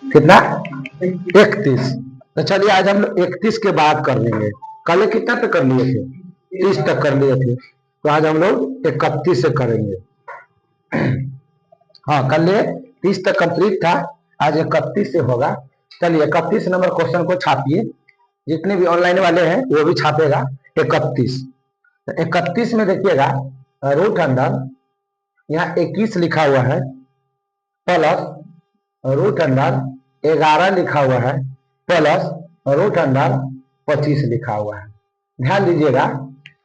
कितना 31। तो चलिए आज हम लोग 31 के बाद कर लेंगे। कल कितना तक कर लिए थे? 30 तक कर लिए थे। तो आज हम लोग 31 से करेंगे। हाँ, कल 30 तक कंप्लीट था, आज 31 से होगा। चलिए 31 नंबर क्वेश्चन को छापिए, जितने भी ऑनलाइन वाले हैं वो भी छापेगा। 31 31 में देखिएगा रूट अंडर यहाँ 21 लिखा हुआ है प्लस रूट अंडर 11 लिखा हुआ है प्लस रूट अंडर 25 लिखा हुआ है। ध्यान दीजिएगा,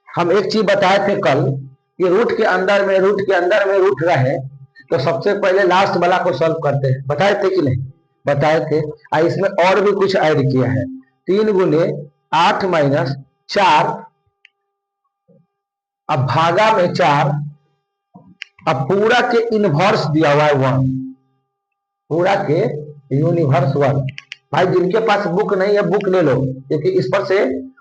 हम एक चीज बताए थे कल कि रूट के अंदर में रूट रहे तो सबसे पहले लास्ट वाला को सॉल्व करते हैं। बताए थे कि नहीं? बताए थे। इसमें और भी कुछ ऐड किया है। 3 गुने 8 माइनस 4, अब भागा में 4, अब पूरा के इनवर्स दिया हुआ है 1, पूरा के यूनिवर्स 1। भाई जिनके पास बुक नहीं है बुक ले लो, क्योंकि इस पर से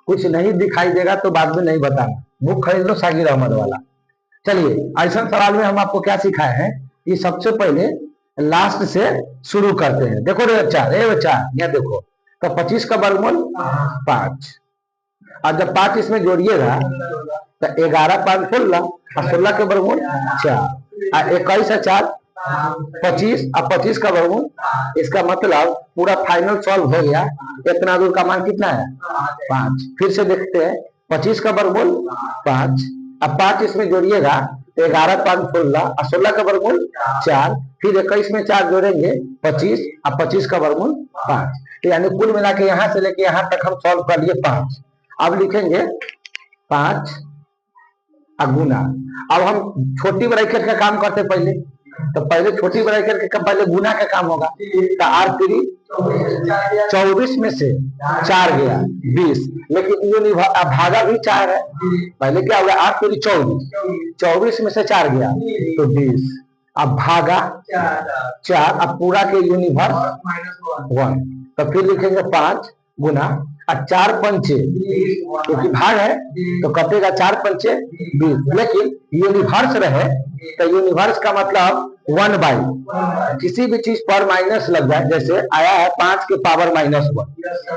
कुछ नहीं दिखाई देगा तो बाद में नहीं बताना। बुक खरीद लो सागिर अहमद वाला। चलिए ऐसा सवाल में हम आपको क्या सिखाए हैं कि सबसे पहले लास्ट से शुरू करते हैं। देखो रे बच्चा, यहाँ देखो, तो 25 का वर्गमूल 5, और जब 5 इसमें जोड़िएगा तो 11 5 16, और 16 के वर्गमूल 4, 21 और 4 25, अब 25 का वर्गमूल। इसका मतलब पूरा फाइनल सॉल्व हो गया। इतना दूर का मान कितना है? 5। फिर से देखते हैं, 25 का वर्गमूल 5, अब 5 इसमें जोड़िएगा 11 5 16, और 16 का वर्गमूल 4, फिर 21 में 4 जोड़ेंगे 25, अब 25 का वर्गमूल 5। तो यानी कुल मिला के यहाँ से लेके यहाँ तक हम सॉल्व कर लिए 5। अब लिखेंगे 5 गुना। अब हम छोटी ब्रैकेट का काम करते पहले, तो पहले छोटी ब्रैकेट का पहले गुना का काम होगा। तो R3 24 में से 4 गया 20, लेकिन भागा भी 4 है। पहले क्या होगा? R3 24 में से 4 गया तो 20, अब भागा 4, अब पूरा के यूनिवर्स 1। तो फिर लिखेंगे 5 गुना 4 पंचे, क्योंकि भाग है तो कटेगा 4 पंचे 20, लेकिन यूनिवर्स रहे तो यूनिवर्स का मतलब 1/। किसी भी चीज पर माइनस लग जाए, जैसे आया है 5 के पावर -1,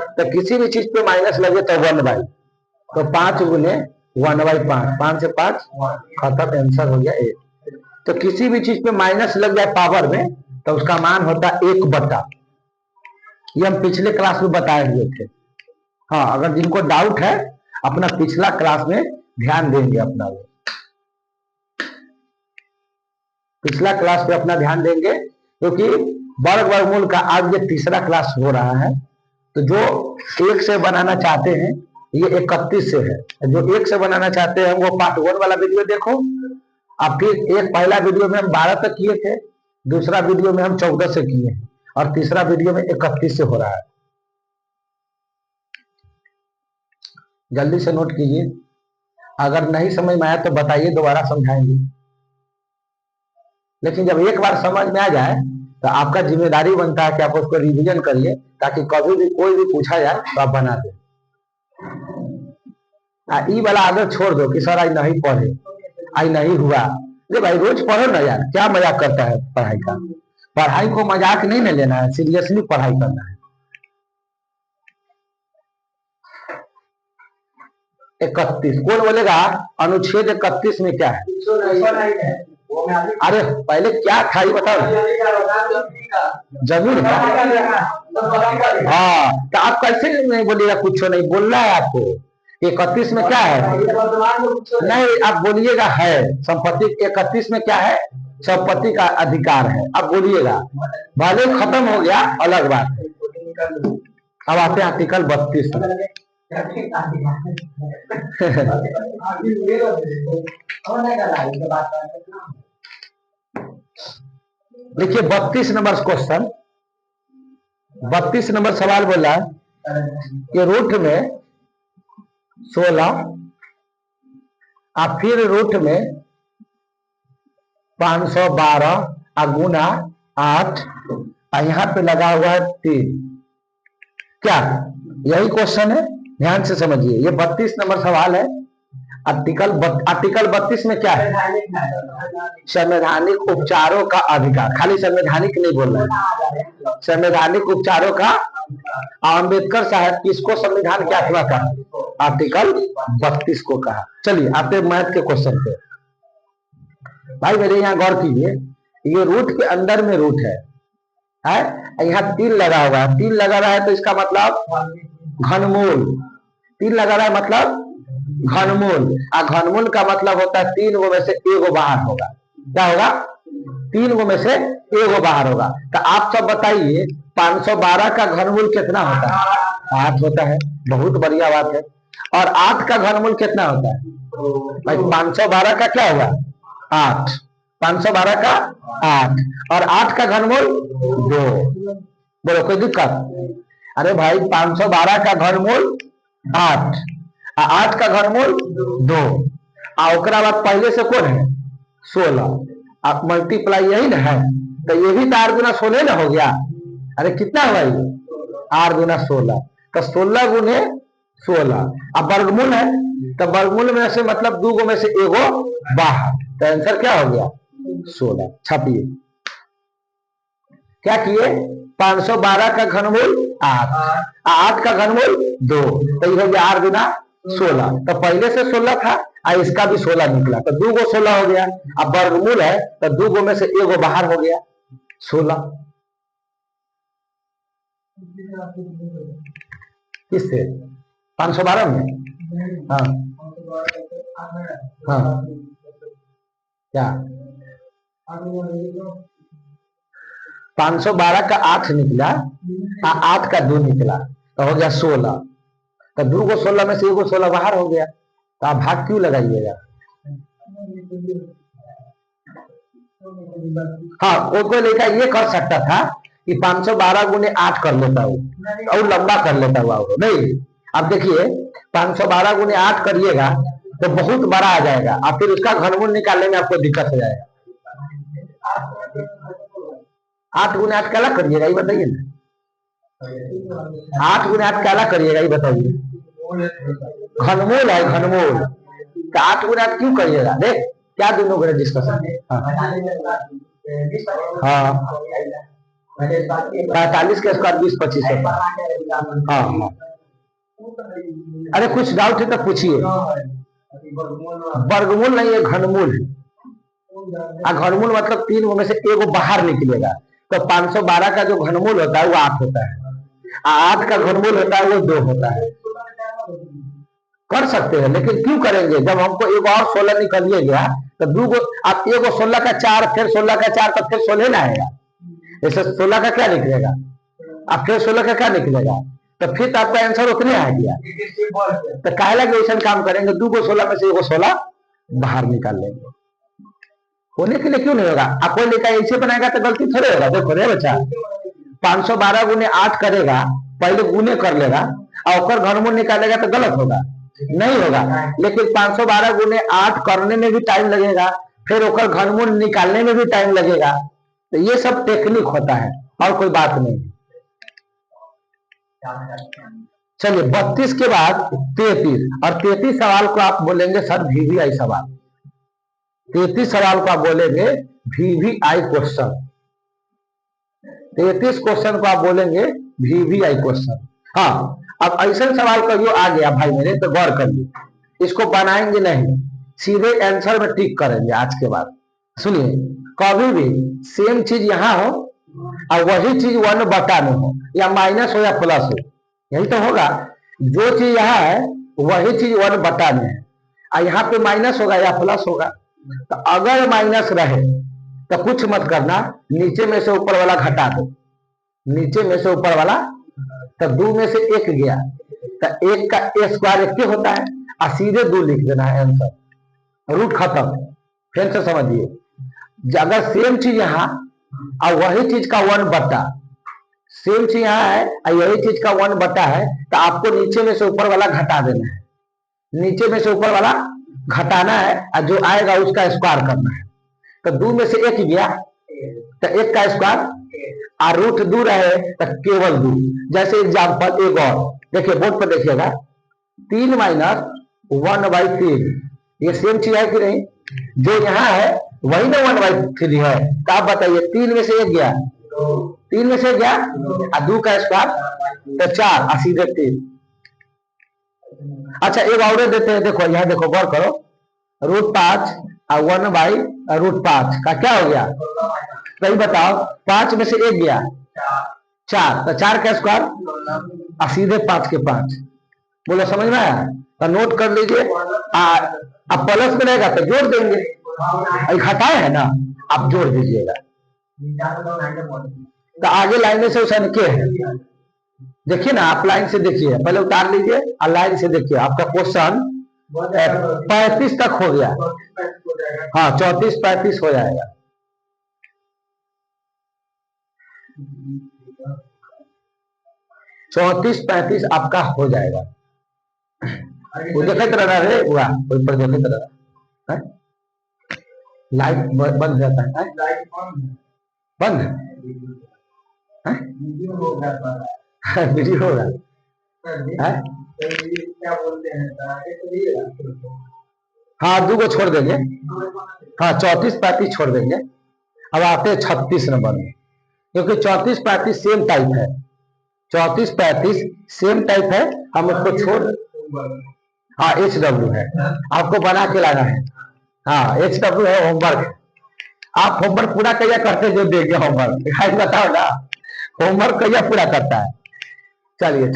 तो किसी भी चीज पे माइनस लगे तो 1/। तो 5 गुने 1/5, 5 से 5 खत्म, आंसर हो गया 1। तो किसी भी चीज पे माइनस लग जाए पावर में तो उसका मान होता है 1/। ये हम पिछले क्लास में बताए हुए थे। हाँ, अगर जिनको डाउट है अपना पिछला क्लास में ध्यान देंगे, अपना वो पिछला क्लास पे अपना ध्यान देंगे, क्योंकि वर्ग वर्गमूल का आज ये तीसरा क्लास हो रहा है। तो जो 1 से बनाना चाहते हैं, ये 31 से है, जो 1 से बनाना चाहते हैं वो पार्ट 1 वाला वीडियो देखो। अब फिर एक पहला वीडियो में हम 12 तक किए थे, दूसरा वीडियो में हम 14 से किए हैं, और तीसरा वीडियो में 31 से हो रहा है। जल्दी से नोट कीजिए, अगर नहीं समझ में आया तो बताइए, दोबारा समझाएंगे। लेकिन जब एक बार समझ में आ जाए तो आपका जिम्मेदारी बनता है कि आप उसको रिवीजन करिए, ताकि कभी भी कोई भी पूछा जाए तो आप बना दे। ई वाला आदत छोड़ दो कि सर आज नहीं पढ़े, आज नहीं हुआ। अरे भाई रोज पढ़ो ना यार, क्या मजाक करता है पढ़ाई का? पढ़ाई को मजाक नहीं ना लेना है, सीरियसली पढ़ाई करना है। 31 कौन बोलेगा? अनुच्छेद 31 में क्या है? अरे पहले क्या था ये बताओ। जमीन का? हाँ, तो आप कैसे नहीं बोलिएगा? कुछ नहीं बोलना है आपको। 31 में क्या है? नहीं, आप बोलिएगा है संपत्ति। 31 में क्या है? संपत्ति का अधिकार है। अब बोलिएगा, भले खत्म हो गया अलग बात है। अब आते हैं आर्टिकल 32 में। देखिए 32 नंबर क्वेश्चन, 32 नंबर सवाल बोला कि रूट में 16 और फिर रूट में 512 गुना 8, और यहाँ पे लगा हुआ है 3। क्या यही क्वेश्चन है? ध्यान से समझिए, ये 32 नंबर सवाल है। आर्टिकल 32 में क्या है? संवैधानिक उपचारों का अधिकार। खाली संवैधानिक नहीं बोल रहे, संवैधानिक उपचारों का। अम्बेडकर साहब किसको संविधान के 8वां कहा? आर्टिकल 32 को कहा। चलिए आते मैथ के क्वेश्चन पे। भाई मेरे यहाँ गौर कीजिए, ये रूट के अंदर में रूट है यहाँ 3 लगा हुआ है। 3 लगा रहा है तो इसका मतलब घनमूल। 3 लगा रहा है मतलब घनमूल। घनमूल का मतलब होता है 3 गो में से एगो बाहर होगा। क्या होगा? 3 गो में से एगो बाहर होगा। तो आप सब बताइए 512 का घनमूल कितना होता है? 8 होता है। बहुत बढ़िया बात है। और 8 का घनमूल कितना होता है? भाई 512 का क्या होगा? 8। 512 का 8 और 8 का घनमूल 2। बोलो कोई दिक्कत? अरे भाई 512 का घनमूल 8, 8 का घनमूल 2। ओकरा बाद पहले से कौन है? 16। आप मल्टीप्लाई यही ना है, तो ये भी तो 8 गुना 16 ना हो गया। अरे कितना हुआ ये? 8 गुना 16, तो 16 गुने 16। अब वर्गमूल है, तो वर्गमूल में से मतलब 2 गो में से एगो बाहर, तो आंसर क्या हो गया? 16। छापिए। क्या किए? 512 का घनमूल 8, 8 का घनमूल 2, तो ये हो गया 8 गुना 16। तो पहले से 16 था और इसका भी 16 निकला, तो 2 गो 16 हो गया। अब वर्गमूल है तो 2 गो में से एगो बाहर हो गया 16। किससे? 512 में? हाँ हाँ। क्या? 512 का 8 निकला, 8 का 2 निकला, तो हो गया 16। तो 2 को 16 में से एगो 16 बाहर हो गया, तो आप भाग क्यों लगाइएगा? हाँ, कोई लड़का ये कर सकता था कि 512 गुने 8 कर लेता हूँ और लंबा कर लेता हुआ नहीं। अब देखिए 512 गुने 8 करिएगा तो बहुत बड़ा आ जाएगा, और फिर उसका घनमूल निकालने में आपको दिक्कत हो जाएगा। 8 गुने 8 क्या करिएगा ये बताइए ना। 8 गुने 8 क्या करिएगा ये बताइए। घनमूल है, घनमूल। तो 8 गुने 8 क्यों करिएगा? देख क्या दोनों का डिस्कशन। हाँ 45 के स्क्वायर 20 25 होता है। हाँ अरे कुछ डाउट है तो पूछिए। वर्गमूल नहीं है, घनमूल है। घनमूल मतलब 3 में से एगो बाहर निकलेगा, तो 512 का जो घनमूल होता है वो 8 होता है, 8 का घनमूल होता है वो 2 होता है। कर सकते हैं, लेकिन क्यों करेंगे जब हमको एक और 16 निकलिए गया, तो 2 गो आप एगो 16 का 4 फिर 16 का 4 तो फिर 16 ना आएगा। जैसे 16 का क्या निकलेगा, अब फिर 16 का क्या निकलेगा, तो फिर तो आपका आंसर उतने आ गया। तो काहे लगे ऐसा काम करेंगे? 2 को 16 में से एगो 16 बाहर निकाल लेंगे। होने के लिए क्यों नहीं होगा? आप कोई लेकर ऐसे बनाएगा तो गलती थोड़े होगा। देखो रे बच्चा, 512 गुने 8 करेगा, पहले गुने कर लेगा और घनमूल निकालेगा तो गलत होगा? नहीं होगा। लेकिन 512 गुने 8 करने में भी टाइम लगेगा, फिर ओकर घनमूल निकालने में भी टाइम लगेगा। तो ये सब टेक्निक होता है और कोई बात नहीं। चलिए 32 के बाद 33, और 33 सवाल को आप बोलेंगे सर VVI सवाल। 33 सवाल को आप बोलेंगे VVI क्वेश्चन। 33 क्वेश्चन को आप बोलेंगे VVI क्वेश्चन। हाँ, अब ऐसा सवाल कहियो आ गया भाई मेरे, तो गौर करिए, इसको बनाएंगे नहीं, सीधे आंसर में टिक करेंगे आज के बाद। सुनिए, कभी भी सेम चीज यहाँ हो और वही चीज 1/, में हो, या माइनस हो या प्लस हो, यही तो होगा। जो चीज यहाँ है वही चीज 1/, में है, और यहाँ पे माइनस होगा या प्लस होगा। तो अगर माइनस रहे तो कुछ मत करना, नीचे में से ऊपर वाला घटा दो, नीचे में से ऊपर वाला, तो 2 में से 1 गया, तो 1 का a स्क्वायर 1 होता है, और सीधे 2 लिख देना है आंसर, रूट खत्म। फिर से समझिए, अगर सेम चीज यहाँ और वही चीज का 1/, सेम चीज यहाँ है और यही चीज का 1/, है, तो आपको नीचे में से ऊपर वाला घटा देना है, नीचे में से ऊपर वाला घटाना है, और जो आएगा उसका स्क्वायर करना है। तो 2 में से 1 गया, तो 1 का स्क्वायर, और रूट 2 रहे तो केवल 2। जैसे एग्जांपल एक और देखिए, बोर्ड पर देखिएगा, 3 - 1/3 ये सेम चीज है कि नहीं? जो यहाँ है वही ना 1/3 है। तो आप बताइए 3 में से 1 गया, 3 में से गया, और 2 का स्क्वायर तो 4, सीधे 3। अच्छा एक और देते हैं, देखो यहाँ देखो, गौर करो, √5 और 1/√5 का क्या हो गया? सही बताओ, 5 में से 1 गया 4, तो 4 का स्क्वायर और सीधे 5 के 5। बोलो समझ में आया? तो नोट कर लीजिए। अब प्लस में रहेगा तो जोड़ देंगे, घटाए है ना, आप जोड़ दीजिएगा। तो आगे लाइन से उसे के है, देखिए ना, आप लाइन से देखिए, पहले उतार लीजिए और लाइन से देखिए, आपका क्वेश्चन 35 तक हो गया। हाँ 34-35 हो जाएगा। चौतीस 35 आपका हो जाएगा। वो देखते रहना रे, हुआ कोई पर देखते रहना। लाइट बंद जाता है, बंद वीडियो होगा। क्या बोलते हैं, हाँ 2 को छोड़ देंगे। हाँ 34-35 छोड़ देंगे। अब आते हैं 36 नंबर में, क्योंकि 34-35 सेम टाइप है। 34-35 सेम टाइप है, हम उसको छोड़, हाँ HW है, आपको बना के लाना है। हाँ HW है, होमवर्क। आप होमवर्क पूरा कैया करते जो देंगे होमवर्क, बताओ ना, होमवर्क कैया पूरा करता है। चलिए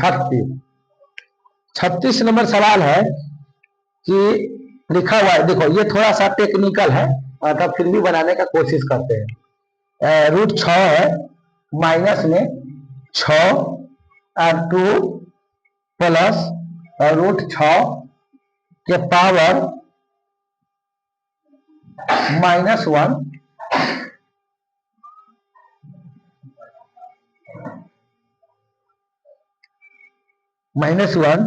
36 नंबर सवाल है कि लिखा हुआ है, देखो ये थोड़ा सा टेक्निकल है, मतलब फिर भी बनाने का कोशिश करते हैं। √6 है, माइनस में 6 और 2 प्लस √6 के पावर -1 -1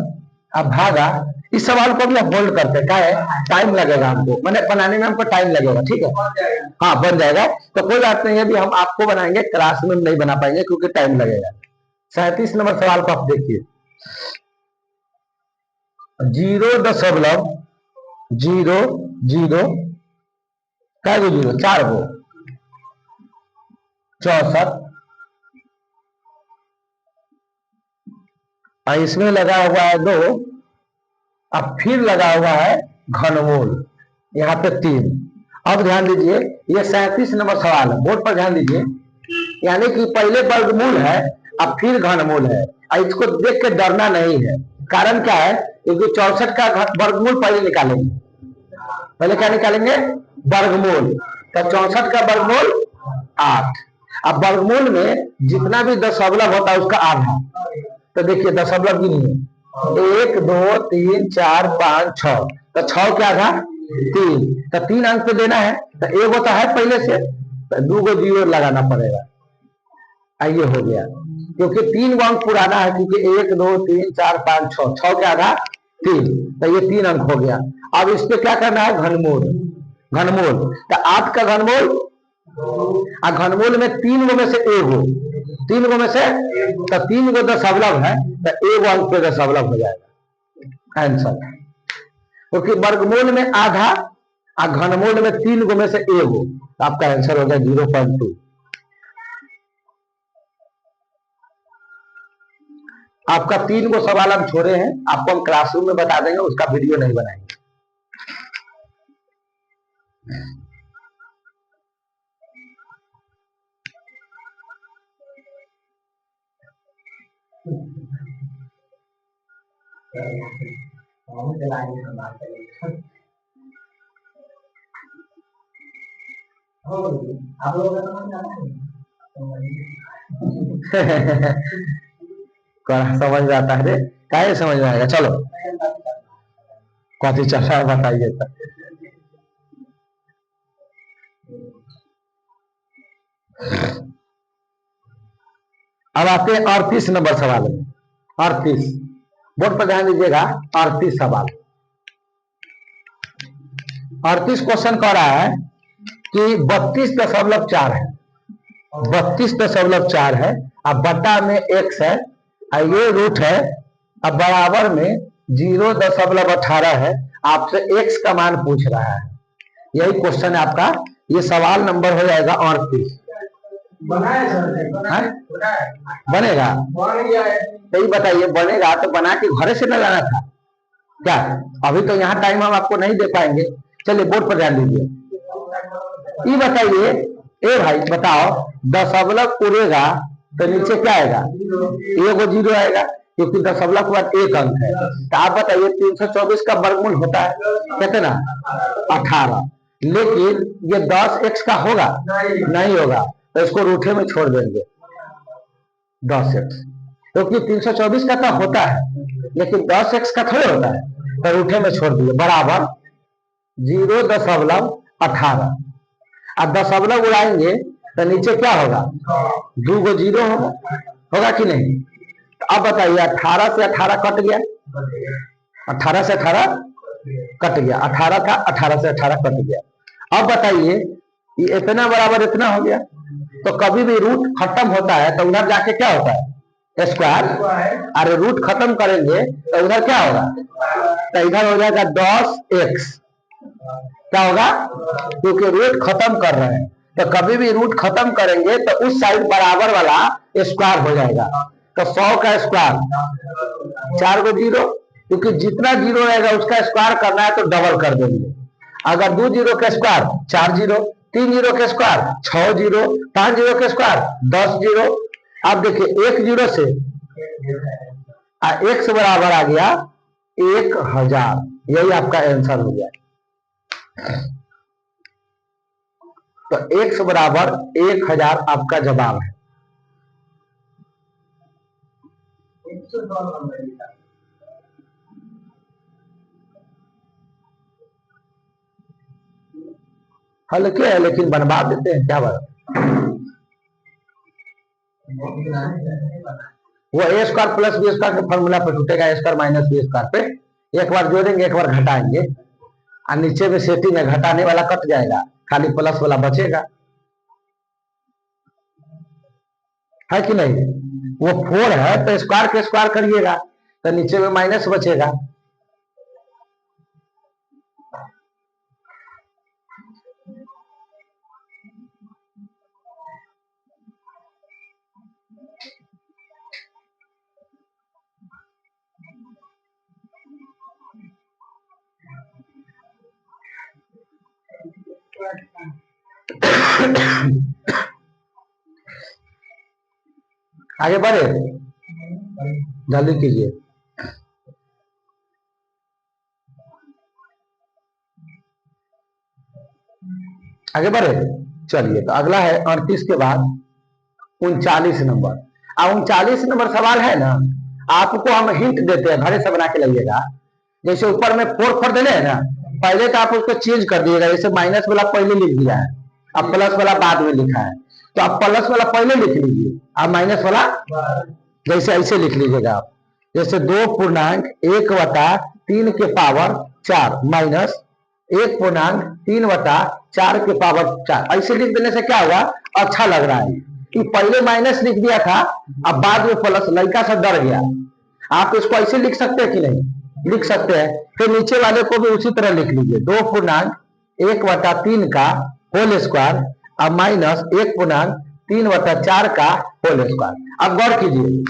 अब भागा। इस सवाल को भी हम होल्ड करते हैं, क्या है, टाइम लगेगा हमको, मैंने बनाने में हमको टाइम लगेगा, ठीक है। हाँ बन जाएगा, तो कोई बात नहीं है, अभी हम आपको बनाएंगे, क्लास में नहीं बना पाएंगे क्योंकि टाइम लगेगा। 37 नंबर सवाल को आप देखिए, 0.000 क्या 0 4 गो 64, और इसमें लगा हुआ है 2, अब फिर लगा हुआ है घनमूल, यहाँ पे 3। अब ध्यान दीजिए, ये 37 नंबर सवाल है, बोर्ड पर ध्यान दीजिए, यानी कि पहले वर्गमूल है, अब फिर घनमूल है, और इसको देख के डरना नहीं है। कारण क्या है, क्योंकि 64 का वर्गमूल पहले निकालेंगे, पहले क्या निकालेंगे, वर्गमूल। तो 64 का वर्गमूल 8। अब वर्गमूल में जितना भी दशमलव होता है उसका आधा, तो देखिए दशमलव भी नहीं है, 1 2 3 4 5 6, तो 6 क्या था 3, तो 3 अंक पे देना है, तो एक होता है पहले से, तो 2 को 0 लगाना पड़ेगा। ये हो गया, क्योंकि 3 अंक पुराना है, क्योंकि 1 2 3 4 5 6, 6 क्या था 3, तो ये 3 अंक हो गया। अब इस पे क्या करना है, घनमूल। तो 8 का घनमूल, घनमूल में 3 गो में से 1 गो, 3 गो में से, तो 3 गो दशमलव है, तो 1 अंक पे दशमलव हो जाएगा आंसर, क्योंकि वर्गमूल में आधा और घनमूल में 3 गो में से 1 गो, तो आपका आंसर हो गया 0.2। आपका 3 गो सवाल हम छोड़े हैं, आपको हम क्लासरूम में बता देंगे, उसका वीडियो नहीं बनाएंगे। आप लोग समझ में आता है, क्या समझ में आएगा। चलो कौन चल रहा है बताइए। अब आते हैं 38 नंबर सवाल में। 38 बोर्ड पर ध्यान दीजिएगा, 38 सवाल, 38 क्वेश्चन कह रहा है कि 32.4 है, 32.4 है, अब बटा में x है, और ये रूट है, अब बराबर में 0.18 है, आपसे एक्स का मान पूछ रहा है, यही क्वेश्चन है आपका। ये सवाल नंबर हो जाएगा 38। बनेगा यही बताइए, बनेगा तो बना के घरे से न लाना था क्या? अभी तो यहाँ टाइम हम आपको नहीं दे पाएंगे। चलिए बोर्ड पर ध्यान दीजिए। ये बताइए, ए भाई बताओ, दशमलव उड़ेगा तो नीचे क्या आएगा? एगो जीरो आएगा, क्योंकि दशमलव के बाद एक अंक है। तो आप बताइए 324 का वर्गमूल होता है कितना? 18। लेकिन ये 10x का होगा? नहीं होगा, तो इसको रूठे में छोड़ देंगे 10x, क्योंकि 324 का तो होता है लेकिन 10x का थोड़ा होता है, तो रूठे में छोड़ दिए बराबर 0.18। अब दशमलव उड़ाएंगे तो नीचे क्या होगा? 2 गो जीरो होगा कि नहीं? तो अब बताइए 18 से 18 कट गया, 18 से 18 कट गया, 18 था 18 से 18 कट गया। अब बताइए ये इतना बराबर इतना हो गया, तो कभी भी रूट खत्म होता है तो उधर जाके क्या होता है? स्क्वायर। अरे रूट खत्म करेंगे तो उधर क्या होगा? तो इधर हो जाएगा 10x। क्या होगा? क्योंकि रूट खत्म कर रहे हैं, तो कभी भी रूट खत्म करेंगे तो उस साइड बराबर वाला स्क्वायर हो जाएगा। तो 100 का स्क्वायर 4 गो जीरो, क्योंकि जितना जीरो रहेगा उसका स्क्वायर करना है तो डबल कर देंगे। अगर 2 जीरो का स्क्वायर 4 जीरो, 3 जीरो का स्क्वायर 6 जीरो, 5 जीरो का स्क्वायर 10 जीरो। अब देखिए 1 जीरो से x बराबर आ गया 1000। यही आपका आंसर हो गया। तो x बराबर 1000 आपका जवाब है। हल्के है लेकिन बनवा देते हैं, क्या बात। वो ए स्क्वायर प्लस बी स्क्वायर के फॉर्मूला पे टूटेगा, ए स्क्वायर माइनस बी स्क्वायर पे। एक बार जोड़ेंगे एक बार घटाएंगे, और नीचे में सेटिंग है, घटाने वाला कट जाएगा, खाली प्लस वाला बचेगा, है कि नहीं? वो 4 है तो स्क्वायर के स्क्वायर करिएगा तो नीचे में माइनस बचेगा। आगे बढ़े, जल्दी कीजिए। आगे बढ़े, चलिए। तो अगला है 38 के बाद 39 नंबर। अब 39 नंबर सवाल है ना, आपको हम हिंट देते हैं, घरे से बना के लाइएगा। जैसे ऊपर में 4 4 देने हैं ना, पहले तो आप उसको चेंज कर दिएगा। जैसे माइनस वाला पहले लिख दिया है, अब प्लस वाला बाद में लिखा है, तो आप प्लस वाला पहले लिख लीजिए, अब माइनस वाला जैसे ऐसे लिख लीजिएगा आप। जैसे 2.1/3 के पावर 4 माइनस 1.3/4 के पावर 4, ऐसे लिख देने से क्या होगा? अच्छा लग रहा है कि पहले माइनस लिख दिया था, अब बाद में प्लस, लड़का से डर गया। आप इसको ऐसे लिख सकते हैं कि नहीं? लिख सकते हैं। फिर नीचे वाले को भी उसी तरह लिख लीजिए, 2.1/3 का होल स्क्वायर अब माइनस 1.3/4 का होल स्क्वायर। अब गौर कीजिए,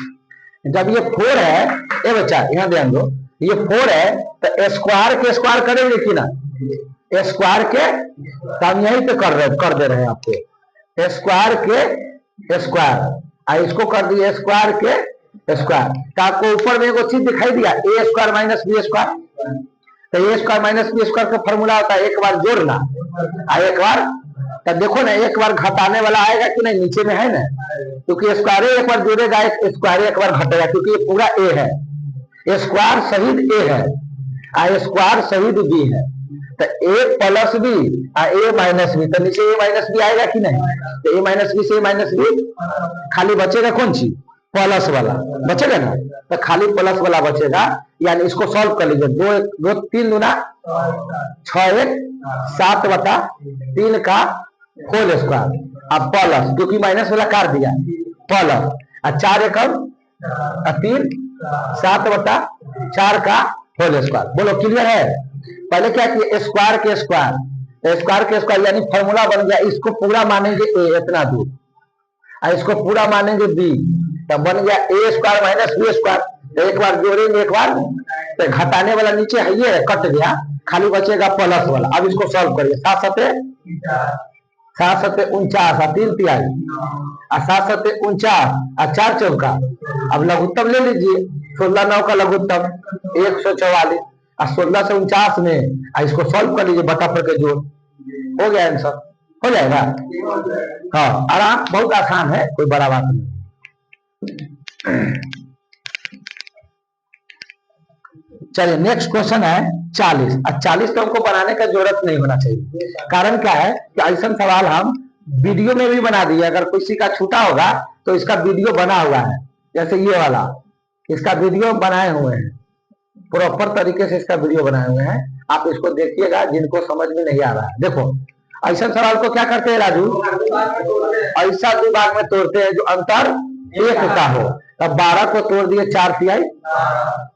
जब ये 4 है, ये बच्चा यहाँ ध्यान दो, ये 4 है तो स्क्वायर के स्क्वायर करेंगे कि ना? स्क्वायर के, तो हम यहीं पे कर दे रहे हैं आपको, स्क्वायर के स्क्वायर, इसको कर दिए स्क्वायर के स्क्वायर। तो आपको ऊपर में एक चीज दिखाई दिया, ए स्क्वायर माइनस बी स्क्वायर। तो ए स्क्वायर माइनस बी स्क्वायर का फॉर्मूला होता है एक बार जोड़ना और एक बार, तो देखो ना एक बार घटाने वाला आएगा कि नहीं? नीचे में है ना, क्योंकि स्क्वायर एक बार जोड़ेगा, स्क्वायर एक बार घटेगा, क्योंकि ये पूरा ए है, स्क्वायर सहित ए है और स्क्वायर सहित बी है। तो ए प्लस बी और ए माइनस बी, तो नीचे ए माइनस बी आएगा कि नहीं? तो ए माइनस बी से ए माइनस बी, खाली बचेगा कौन सी? प्लस वाला बचेगा ना, तो खाली प्लस वाला बचेगा। यानी इसको सॉल्व कर लीजिए, 2 3 दूना 6 1 7/3 का होल स्क्वायर, अब प्लस, क्योंकि माइनस वाला काट दिया, प्लस और 4 1 3 7/4 का होल स्क्वायर। बोलो क्लियर है? पहले क्या किए, स्क्वायर के स्क्वायर, स्क्वायर के स्क्वायर यानी फॉर्मूला बन गया, इसको पूरा मानेंगे ए इतना दूर, और इसको पूरा मानेंगे बी, तब बन गया ए स्क्वायर माइनस बी स्क्वायर। एक बार जोड़ेंगे, एक बार तो घटाने वाला नीचे है ये कट गया, खाली बचेगा प्लस वाला। अब इसको सॉल्व करिए, 7 सत्ते 49, 3 तिहाई, 7 सत्ते 49, 4 चौका। अब लघुत्तम ले लीजिए, 16 9 का लघुत्तम 144, और 16 से 49 में इसको सॉल्व कर लीजिए, बटा पर के जोड़, हो गया आंसर, हो जाएगा। हाँ, आराम, बहुत आसान है, कोई बड़ा बात नहीं। चलिए नेक्स्ट क्वेश्चन है 40। 40 तो हमको बनाने का जरूरत नहीं होना चाहिए, कारण क्या है कि ऐसा सवाल हम वीडियो में भी बना दिए, अगर किसी का छूटा होगा तो इसका वीडियो बना हुआ है, जैसे ये वाला, इसका वीडियो बनाए हुए हैं, प्रॉपर तरीके से इसका वीडियो बनाए हुए हैं, आप इसको देखिएगा जिनको समझ में नहीं आ रहा है। देखो ऐसा सवाल को क्या करते हैं राजू, ऐसा दो भाग में तोड़ते हैं जो अंतर एक का हो। अब 12 को तोड़ दिए, 4 तिहाई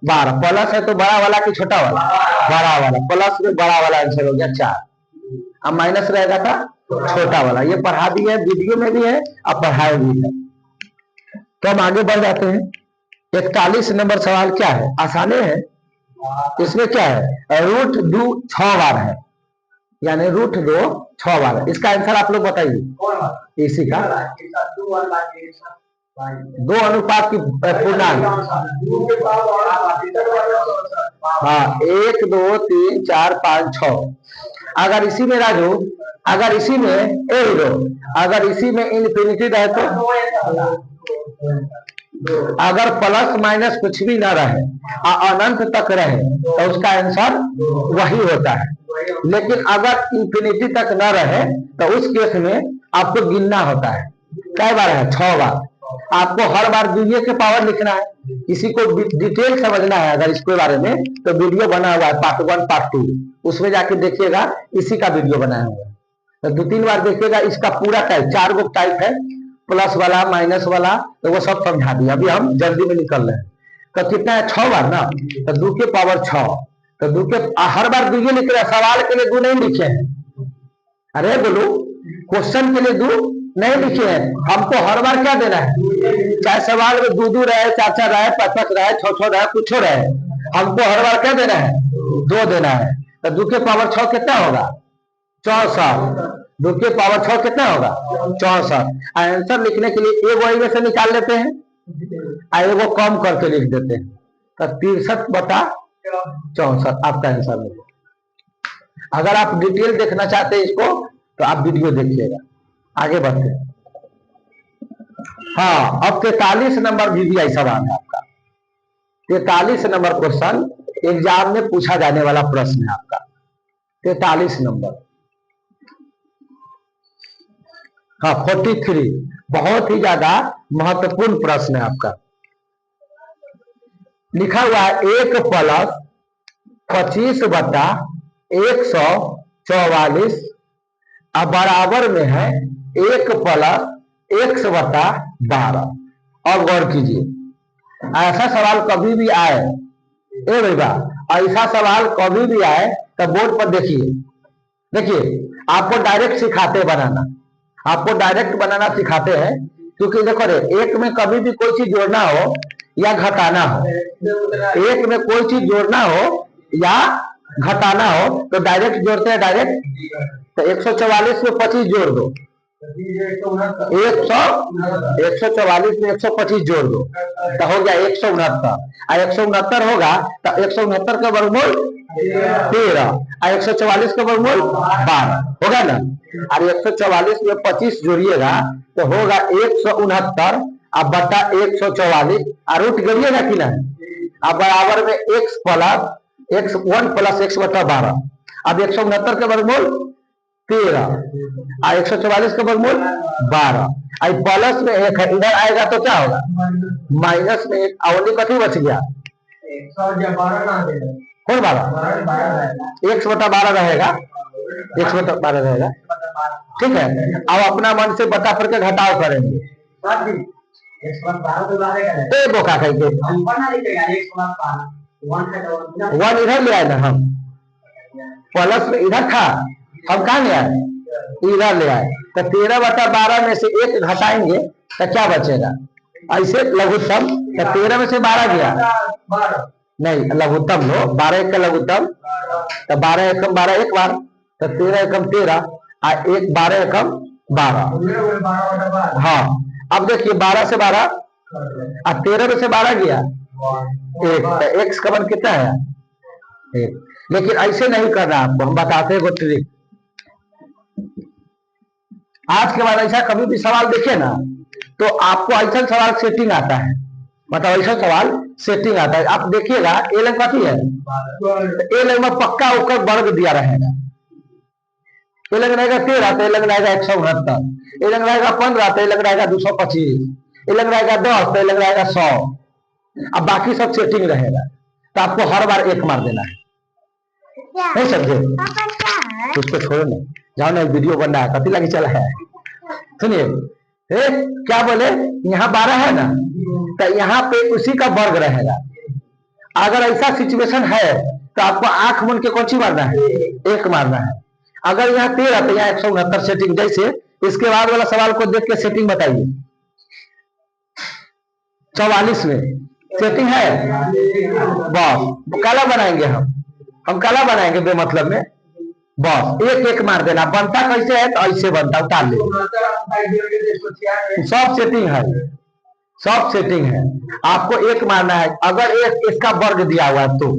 12, प्लस है तो बड़ा वाला कि छोटा वाला, बड़ा वाला, प्लस में बड़ा वाला आंसर हो गया 4। अब माइनस रहेगा था छोटा वाला, ये पढ़ा दिए, वीडियो में भी है और पढ़ाए भी है। तो हम आगे बढ़ जाते हैं। 41 नंबर सवाल क्या है, आसानी है। इसमें क्या है, रूट 2 6 बार है, यानी रूट 2 6 बार है। इसका आंसर आप लोग बताइए, इसी का 2 अनुपात की पूर्णांक, हाँ 1 2 3 4 5 6। अगर इसी में राजू, अगर इसी में अगर इसी में इनफिनिटी रहे तो, अगर प्लस माइनस कुछ भी ना रहे अनंत तक रहे तो उसका आंसर वही होता है। लेकिन अगर इंफिनिटी तक न रहे तो उस केस में आपको गिनना होता है, कई बार है, 6 बार। आपको हर बार वीडियो के पावर लिखना है, किसी को डिटेल समझना है अगर इसके बारे में तो वीडियो बना हुआ है पार्ट 1 पार्ट 2, उसमें जाके देखिएगा, इसी का वीडियो बनाया हुआ है, तो 2-3 बार देखिएगा। इसका पूरा टाइप 4 गो टाइप है, प्लस वाला माइनस वाला, तो वो सब समझा दिया। अभी हम जल्दी में निकल रहे हैं, तो कितना है 6 बार ना, तो 2 के पावर 6, तो 2 के हर बार वीडियो लिख रहे हैं, सवाल के लिए 2 नहीं लिखे हैं, अरे बोलो क्वेश्चन के लिए 2 नहीं लिखे हैं। हमको हर बार क्या देना है, चाहे सवाल में 2 रहे, 4 रहे, 5 रहे, 6 रहे, कुछ रहे, हमको हर बार क्या देना है, 2 देना है। तो 2 के पावर 6 कितना होगा, 64। 2 के पावर 6 कितना होगा, 64। आंसर लिखने के लिए एक वही में से निकाल लेते हैं, एगो कम करके लिख देते हैं, तो 63/64 आपका आंसर मिलेगा। अगर आप डिटेल देखना चाहते हैं इसको तो आप वीडियो देखिएगा। आगे बढ़ते हैं। हाँ, अब 43 नंबर वीवीआई सवाल है आपका। 43 नंबर क्वेश्चन एग्जाम में पूछा जाने वाला प्रश्न है आपका, 43 नंबर। हाँ 43, बहुत ही ज्यादा महत्वपूर्ण प्रश्न है आपका। लिखा हुआ है 1 + 25/144 अब बराबर में है 1 + x/12। अब गौर कीजिए, ऐसा सवाल कभी भी आए, ए भैया ऐसा सवाल कभी भी आए तो बोर्ड पर देखिए, आपको डायरेक्ट सिखाते बनाना, आपको डायरेक्ट बनाना सिखाते हैं, क्योंकि देखो रे, एक में कभी भी कोई चीज जोड़ना हो या घटाना हो, एक में कोई चीज जोड़ना हो या घटाना हो तो डायरेक्ट जोड़ते हैं, डायरेक्ट। तो 144 में 25 जोड़ दो, 144 में 125 जोड़ दो तो हो गया 169। 169 होगा तो 169 का वर्गमूल 13 और 144 का वर्गमूल 12 होगा ना। और 144 में 25 जोड़िएगा तो होगा 169 अब बटा 144 और रूट गिरिएगा कि नहीं, अब बराबर में x + x 1 + x/12। अब 169 का वर्गमूल 13 और 144 का वर्गमूल 12, अब प्लस में 1 है, इधर आएगा तो क्या होगा, माइनस में 1, अवधि कथी बच गया, कौन 12, x/12 रहेगा, x/12 रहेगा। ठीक है, अब अपना मन से बता पर के घटाव करेंगे, बोका करके 1 इधर ले आए ना हम, प्लस में इधर था, हम कहा ले आए, इधर ले आए। तो 13/12 में से 1 घटाएंगे तो क्या बचेगा, ऐसे लघुत्तम। तो 13 में से 12 गया, नहीं लघुत्तम लो, 12 का लघुत्तम। तो 12 एकम 12 एक बार, तो 13 एकम 13 और 1 12 एकम 12। हाँ अब देखिए 12 से 12 और 13 में से 12 गया 1, तो x का मान कितना है 1। लेकिन ऐसे नहीं करना आपको, हम बताते हैं ट्रिक। आज के बाद ऐसा कभी भी सवाल देखे ना तो आपको ऐसा सवाल सेटिंग आता है, मतलब ऐसा सवाल सेटिंग आता है। आप देखिएगा ए लंग काफी है, ए लंग में पक्का होकर वर्ग दिया रहेगा। ए लंग रहेगा 13 तो ए लंग रहेगा 169, ए लंग रहेगा 15 तो ए लंग रहेगा 225, ए लंग रहेगा 10 तो ए लंग रहेगा 100। अब बाकी सब सेटिंग रहेगा, तो आपको हर बार 1 मार देना है, नहीं समझे? उसको छोड़ो ना, जाओ ना, वीडियो बन रहा है, कभी लगे चला है। सुनिए क्या बोले, यहाँ 12 है ना, तो यहाँ पे उसी का वर्ग रहेगा। अगर ऐसा सिचुएशन है तो आपको आंख मूंद के कौन सी मारना है, 1 मारना है। अगर यहाँ 13 तो यहाँ 169 सेटिंग। जैसे इसके बाद वाला सवाल को देख के सेटिंग बताइए। 44 में सेटिंग है, बस काला बनाएंगे हम काला बनाएंगे बेमतलब में, बस 1 मार देना। बनता कैसे है तो ऐसे बनता, उतार ले, सब सेटिंग है, सब सेटिंग है। आपको 1 मारना है, अगर इसका वर्ग दिया हुआ है तो।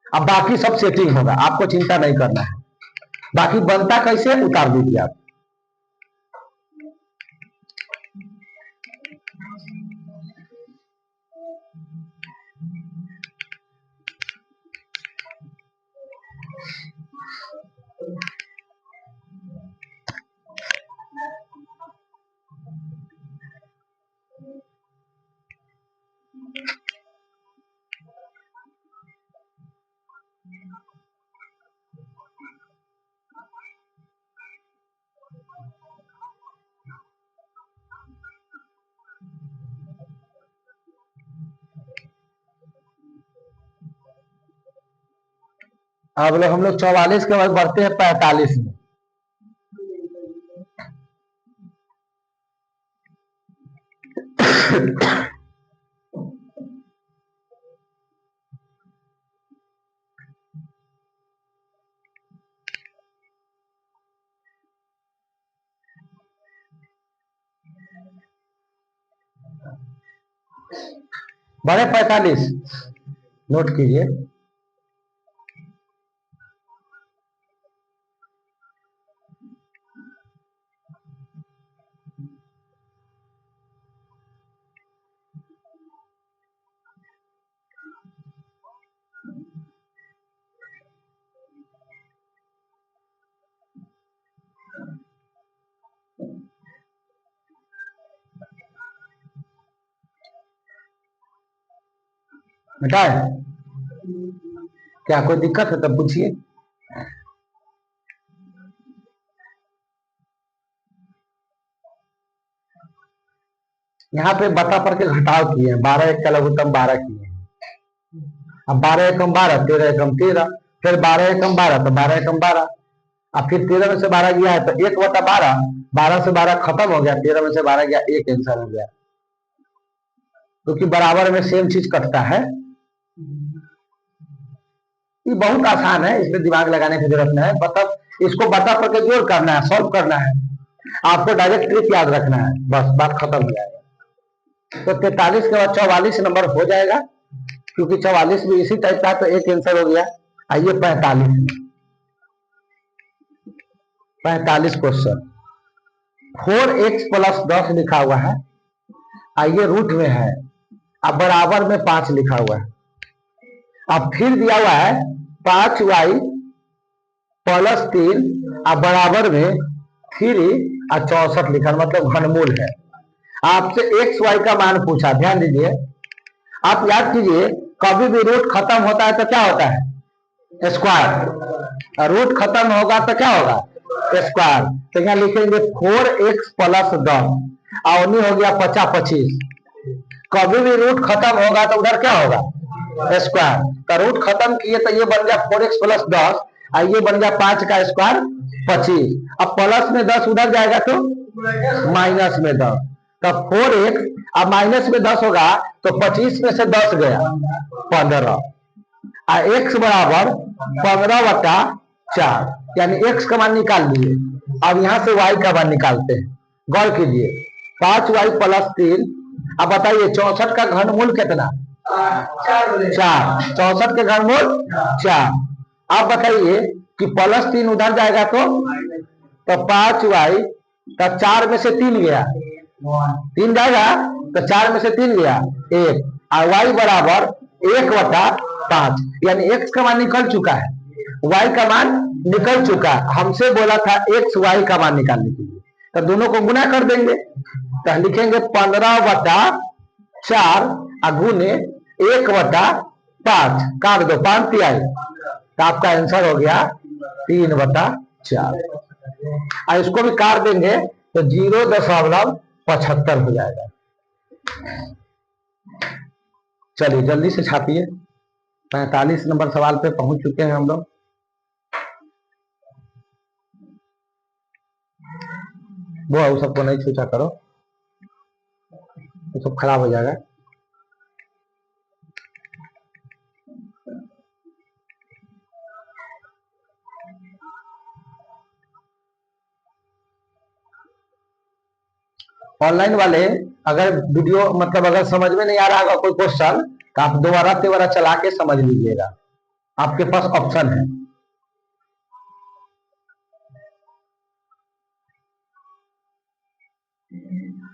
अब बाकी सब सेटिंग होगा, आपको चिंता नहीं करना है। बाकी बनता कैसे उतार दीजिए आप। अब लोग हम लोग 44 के बाद बढ़ते हैं 45 में। बड़े 45 नोट कीजिए। बेटा क्या कोई दिक्कत है तब पूछिए। यहाँ पे बता पर के घटाव किए हैं, 12 1 का लघुत्तम 12 किए हैं। अब 12 एकम 12, 13 एकम 13, फिर 12 एकम 12 तो 12 एकम 12, अब फिर 13 में से 12 गया है तो 1/12, 12 से 12 खत्म हो गया, 13 में से 12 गया, 1 आंसर हो गया। क्योंकि बराबर में सेम चीज कटता है। ये बहुत आसान है, इसमें दिमाग लगाने की जरूरत नहीं है। मतलब इसको बता पर के जोड़ करना है, सॉल्व करना है, आपको डायरेक्ट ट्रिक याद रखना है, बस बात खत्म हो जाएगा। तो 43 के बाद 44 नंबर हो जाएगा, क्योंकि 44 भी इसी टाइप का, तो 1 आंसर हो गया। आइए 45 क्वेश्चन, 4x + 10 लिखा हुआ है, आइए रूट में है, अब बराबर में 5 लिखा हुआ है। अब फिर दिया हुआ है 5y + 3 अब बराबर में 3 और 64 लिखा, मतलब घनमूल है। आपसे x y का मान पूछा, ध्यान दीजिए। आप याद कीजिए, कभी भी रूट खत्म होता है तो क्या होता है, स्क्वायर। रूट खत्म होगा तो क्या होगा, स्क्वायर। तो यहाँ लिखेंगे 4x + 10 और हो गया 50 25। कभी भी रूट खत्म होगा तो उधर क्या होगा, स्क्वायर। तो रूट खत्म किए तो ये बन गया 4x + 10, और ये बन गया 5 का स्क्वायर 25। अब प्लस में 10 उधर जाएगा तो माइनस में 10, तब 4x। अब माइनस में 10 होगा तो 25 में से 10 गया 15, और x बराबर 15/4, यानी x का मान निकाल लिए। अब यहां से y का मान निकालते हैं। गौर कीजिए, 5y + 3। अब बताइए 64 का घनमूल कितना? 4। 64 के घनमूल 4। अब बताइए कि +3 उधर जाएगा तो 5y, तब 4 में से 3 गया, 3 जाएगा तो 4 में से 3 गया 1, और y बराबर 1/5, यानी x का मान निकल चुका है, y का मान निकल चुका है। हमसे बोला था x y का मान निकालने के लिए, तो दोनों को गुना कर देंगे, तो लिखेंगे 15/4 गुने 1/5, काट दो 5 तिहाई, तो आपका आंसर हो गया 3/4। और इसको भी काट देंगे तो 0.75 हो जाएगा। चलिए जल्दी से छापिए, 45 नंबर सवाल पे पहुंच चुके हैं हम लोग। वो सबको नहीं छूचा करो, तो सब खराब हो जाएगा। ऑनलाइन वाले अगर वीडियो मतलब अगर समझ में नहीं आ रहा होगा कोई क्वेश्चन, तो आप दोबारा चला के समझ लीजिएगा, आपके पास ऑप्शन है।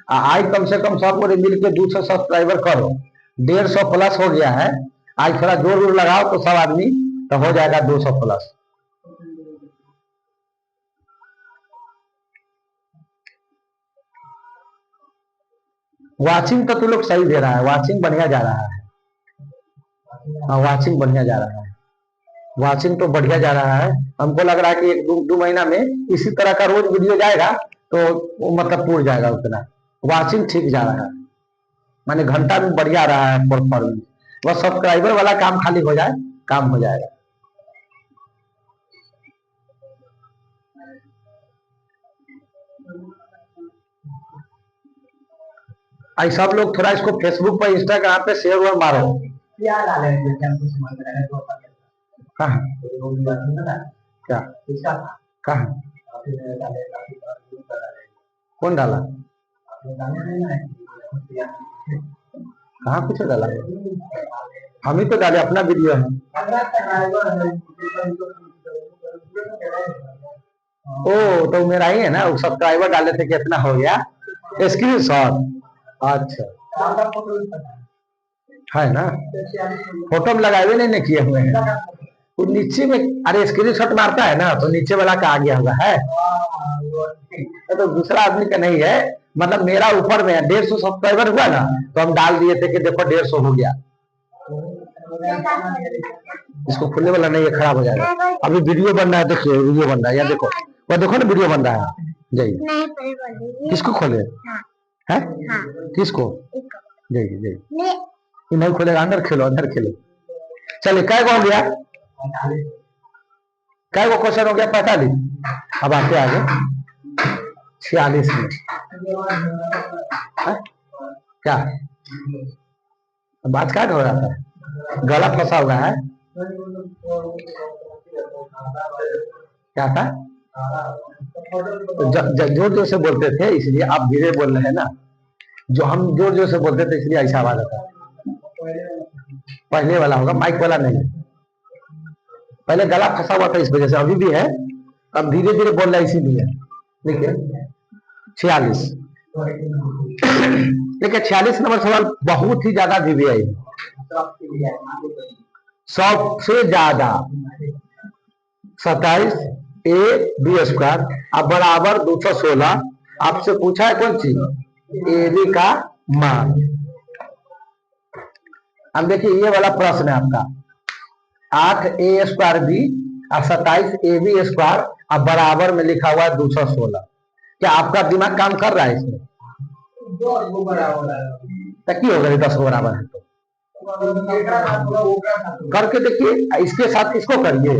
आज कम से कम सब लोग मिल के 200 सब्सक्राइबर करो, 150 प्लस हो गया है। आज थोड़ा जोर लगाओ तो सब आदमी तो हो जाएगा 200 प्लस। वाचिंग तो तू लोग सही दे रहा है, वाचिंग बढ़िया जा रहा है। हाँ वाचिंग बढ़िया जा रहा है, वाचिंग तो बढ़िया जा रहा है। हमको लग रहा है कि 1-2 महीना में इसी तरह का रोज वीडियो जाएगा तो मतलब पूर्ण जाएगा उतना। वाचिंग ठीक जा रहा है, माने घंटा में बढ़िया रहा है परफॉर्मेंस। बस सब्सक्राइबर वाला काम खाली हो जाए, काम हो जाएगा। आई सब लोग थोड़ा इसको फेसबुक पर इंस्टाग्राम पे शेयर और मारो। कहाँ क्या कहाँ कौन डाला? कहाँ कुछ डाला? हम ही तो डाले, अपना वीडियो है। ओ तो मेरा ही है ना, सब्सक्राइबर डाले थे कितना हो गया स्क्रीनशॉट। अच्छा है ना, फोटो में लगाए हुए नहीं किए हुए हैं, वो नीचे में। अरे स्क्रीनशॉट मारता है ना तो नीचे वाला का आ गया होगा है, तो दूसरा आदमी का नहीं है। मतलब मेरा ऊपर में 150 सब्सक्राइबर हुआ ना, तो हम डाल दिए थे कि देखो 150 हो गया। इसको खुलने वाला नहीं है, खराब हो जाएगा। अभी वीडियो बन रहा है, देखिए वीडियो बन रहा है, या देखो वो देखो ना वीडियो बन रहा है। जाइए, किसको खोले है? किसको? जाइए जाइए, नहीं खोलेगा, अंदर खेलो अंदर खेलो। चलिए कै गो हो गया? कै गो क्वेश्चन हो गया? 45। अब आते आगे 46 में क्या बात क्या हो रहा था? गला फंसा हुआ है क्या था? जोर जोर से बोलते थे इसलिए आप धीरे बोल रहे हैं ना, जो हम जोर जोर से बोलते थे इसलिए ऐसा आवाज आता। पहले वाला होगा, माइक वाला नहीं। पहले गला फंसा हुआ था इस वजह से, अभी भी है, अब धीरे धीरे बोल रहा है इसीलिए। देखिए 46, देखिए 46 नंबर सवाल बहुत ही ज्यादा वीवीआई है, सबसे ज्यादा 27ab² अब बराबर 216। आपसे पूछा है कौन चीज? ab का मान। अब देखिए ये वाला प्रश्न है आपका, 8a² और 27ab² अब बराबर में लिखा हुआ है 216। क्या आपका दिमाग काम कर रहा है इसमें? तो की होगा 10 बराबर है तो करके देखिए, इसके साथ इसको करिए,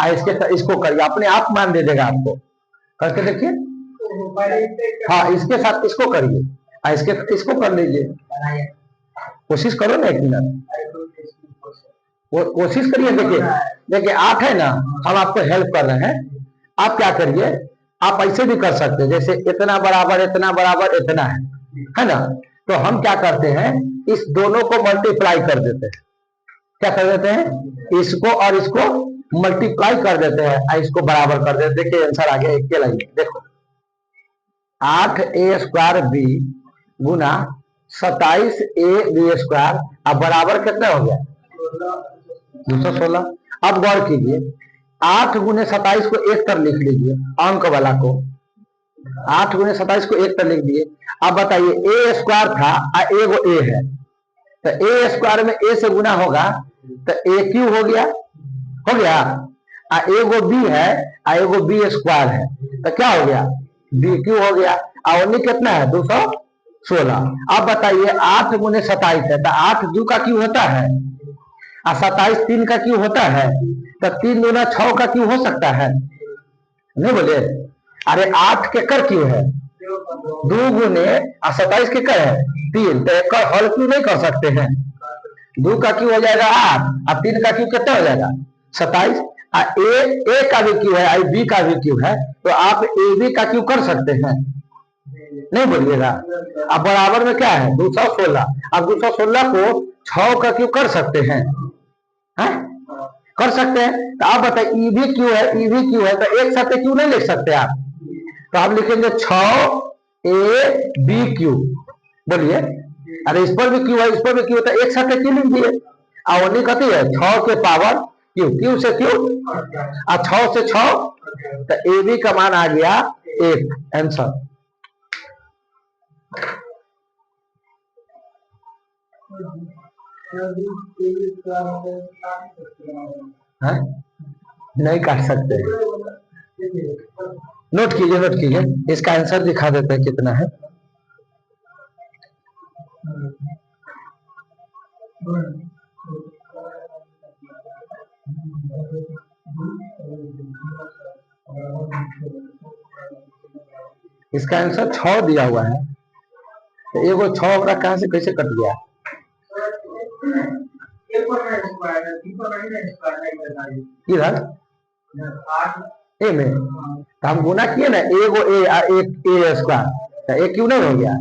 इसके साथ इसको करिए, अपने आप मान दे देगा आपको। करके देखिए, हाँ इसके साथ इसको करिए, इसके साथ इसको कर लीजिए, कोशिश करो ना एक मिनट, वो कोशिश करिए। देखिए देखिए 8 है ना, हम आपको हेल्प कर रहे हैं। आप क्या करिए, आप ऐसे भी कर सकते हैं, जैसे इतना बराबर इतना बराबर इतना है ना। तो हम क्या करते हैं, इस दोनों को मल्टीप्लाई कर देते हैं। क्या कर देते हैं, इसको और इसको मल्टीप्लाई कर देते हैं और इसको बराबर कर देते हैं। देखिए आंसर आ गया, एक के लाइए देखो, 8a² b गुना 27ab² अब बराबर कितना हो गया, 216। अब गौर कीजिए, 8 गुने 27 को एक तर लिख लीजिए, अंक वाला को 8 गुने 27 को एक तर लिख दिए। अब बताइए a² था एगो a है, तो a² में a से गुना होगा तो a³ हो गया, एगो b है एगो b² है, तो क्या हो गया, bq हो गया। और कितना है, 216। अब बताइए 8 गुने 27 है, तो 8 2 का क्यों होता है, और 27 3 का क्यों होता है, तो 3 दूना 6 का क्यों हो सकता है, नहीं बोले। अरे 8 के कर क्यों है, 2 गुने 27 के कर है 3, तो एक हल क्यों नहीं कर सकते हैं, 2 का क्यों हो जाएगा 8 और 3 का क्यों कितना हो जाएगा 27। ए का भी क्यों है, बी का भी क्यों है, तो आप ए बी का क्यों कर सकते हैं, नहीं बोलिएगा। अब बराबर में क्या है, 216। अब 216 को 6 का क्यों कर सकते हैं, कर सकते हैं। तो आप बताइए ई भी क्यों है, ई भी क्यों है, तो एक साथ क्यों नहीं लिख सकते आप, तो आप लिखेंगे 6ab बोलिए। अरे इस पर भी क्यों है, इस पर भी क्यों, तो एक साथ क्यों लिख दिए। और कहती है 6 के पावर क्यों, क्यों से क्यों, और 6 से 6, तो ए बी का मान आ गया 1, आंसर। नहीं काट सकते, नोट कीजिए नोट कीजिए, इसका आंसर दिखा देते हैं कितना है। इसका आंसर 6 दिया हुआ है, तो एगो 6 हमारा कहां से कैसे कट गया, इधर ए में, तो हम गुना किए ना, एगो ए एक a², तो ए क्यों नहीं हो गया,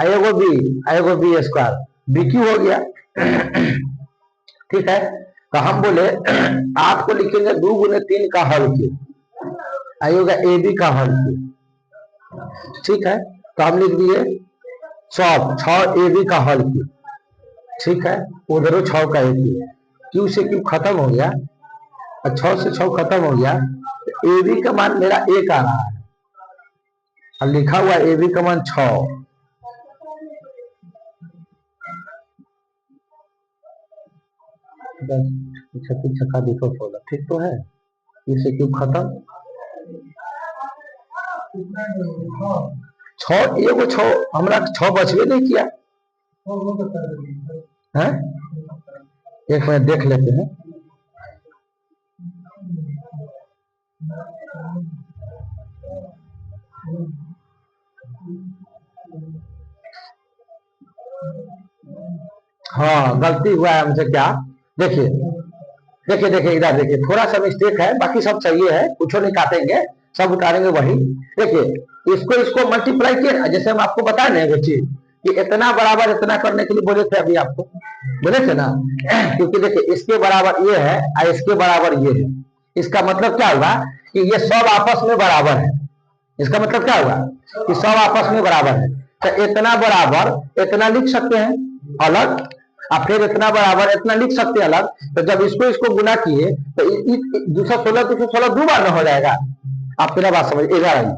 एगो b² बी क्यों हो गया। ठीक है, तो हम बोले 8 को लिखेंगे 2 गुने 3 का हल क्यों, आएगा ए बी का हल क्यों। ठीक है, तो हम लिख दिए 6ab का हल क्यों। ठीक है, उधर 6 का एक क्यों से क्यों खत्म हो गया, 6 से 6 खत्म हो गया, तो ए बी का मान मेरा 1 आ रहा है, और लिखा हुआ ए बी का मान 6। छक्का 216, ठीक तो है, इसे क्यों खत्म, 6 एगो 6 हमरा 6 बचवे नहीं किया है, एक मिनट देख लेते हैं। हाँ गलती हुआ है हमसे, क्या देखिए देखिए देखिए इधर देखिए, थोड़ा सा मिस्टेक है, बाकी सब सही है, कुछ नहीं काटेंगे, सब उतारेंगे वही। देखिए इसको मल्टीप्लाई किए, जैसे हम आपको बता रहे हैं वो चीज कि इतना बराबर इतना करने के लिए बोले थे, अभी आपको बोले थे ना। क्योंकि देखिए इसके बराबर ये है और इसके बराबर ये है, इसका मतलब क्या हुआ कि ये सब आपस में बराबर है। इसका मतलब क्या हुआ कि सब आपस में बराबर है, तो इतना बराबर इतना लिख सकते हैं अलग, और फिर इतना बराबर इतना लिख सकते हैं अलग। तो जब इसको गुना किए तो 216 दो बार में हो जाएगा। आप मेरा बात समझ, इधर आइए,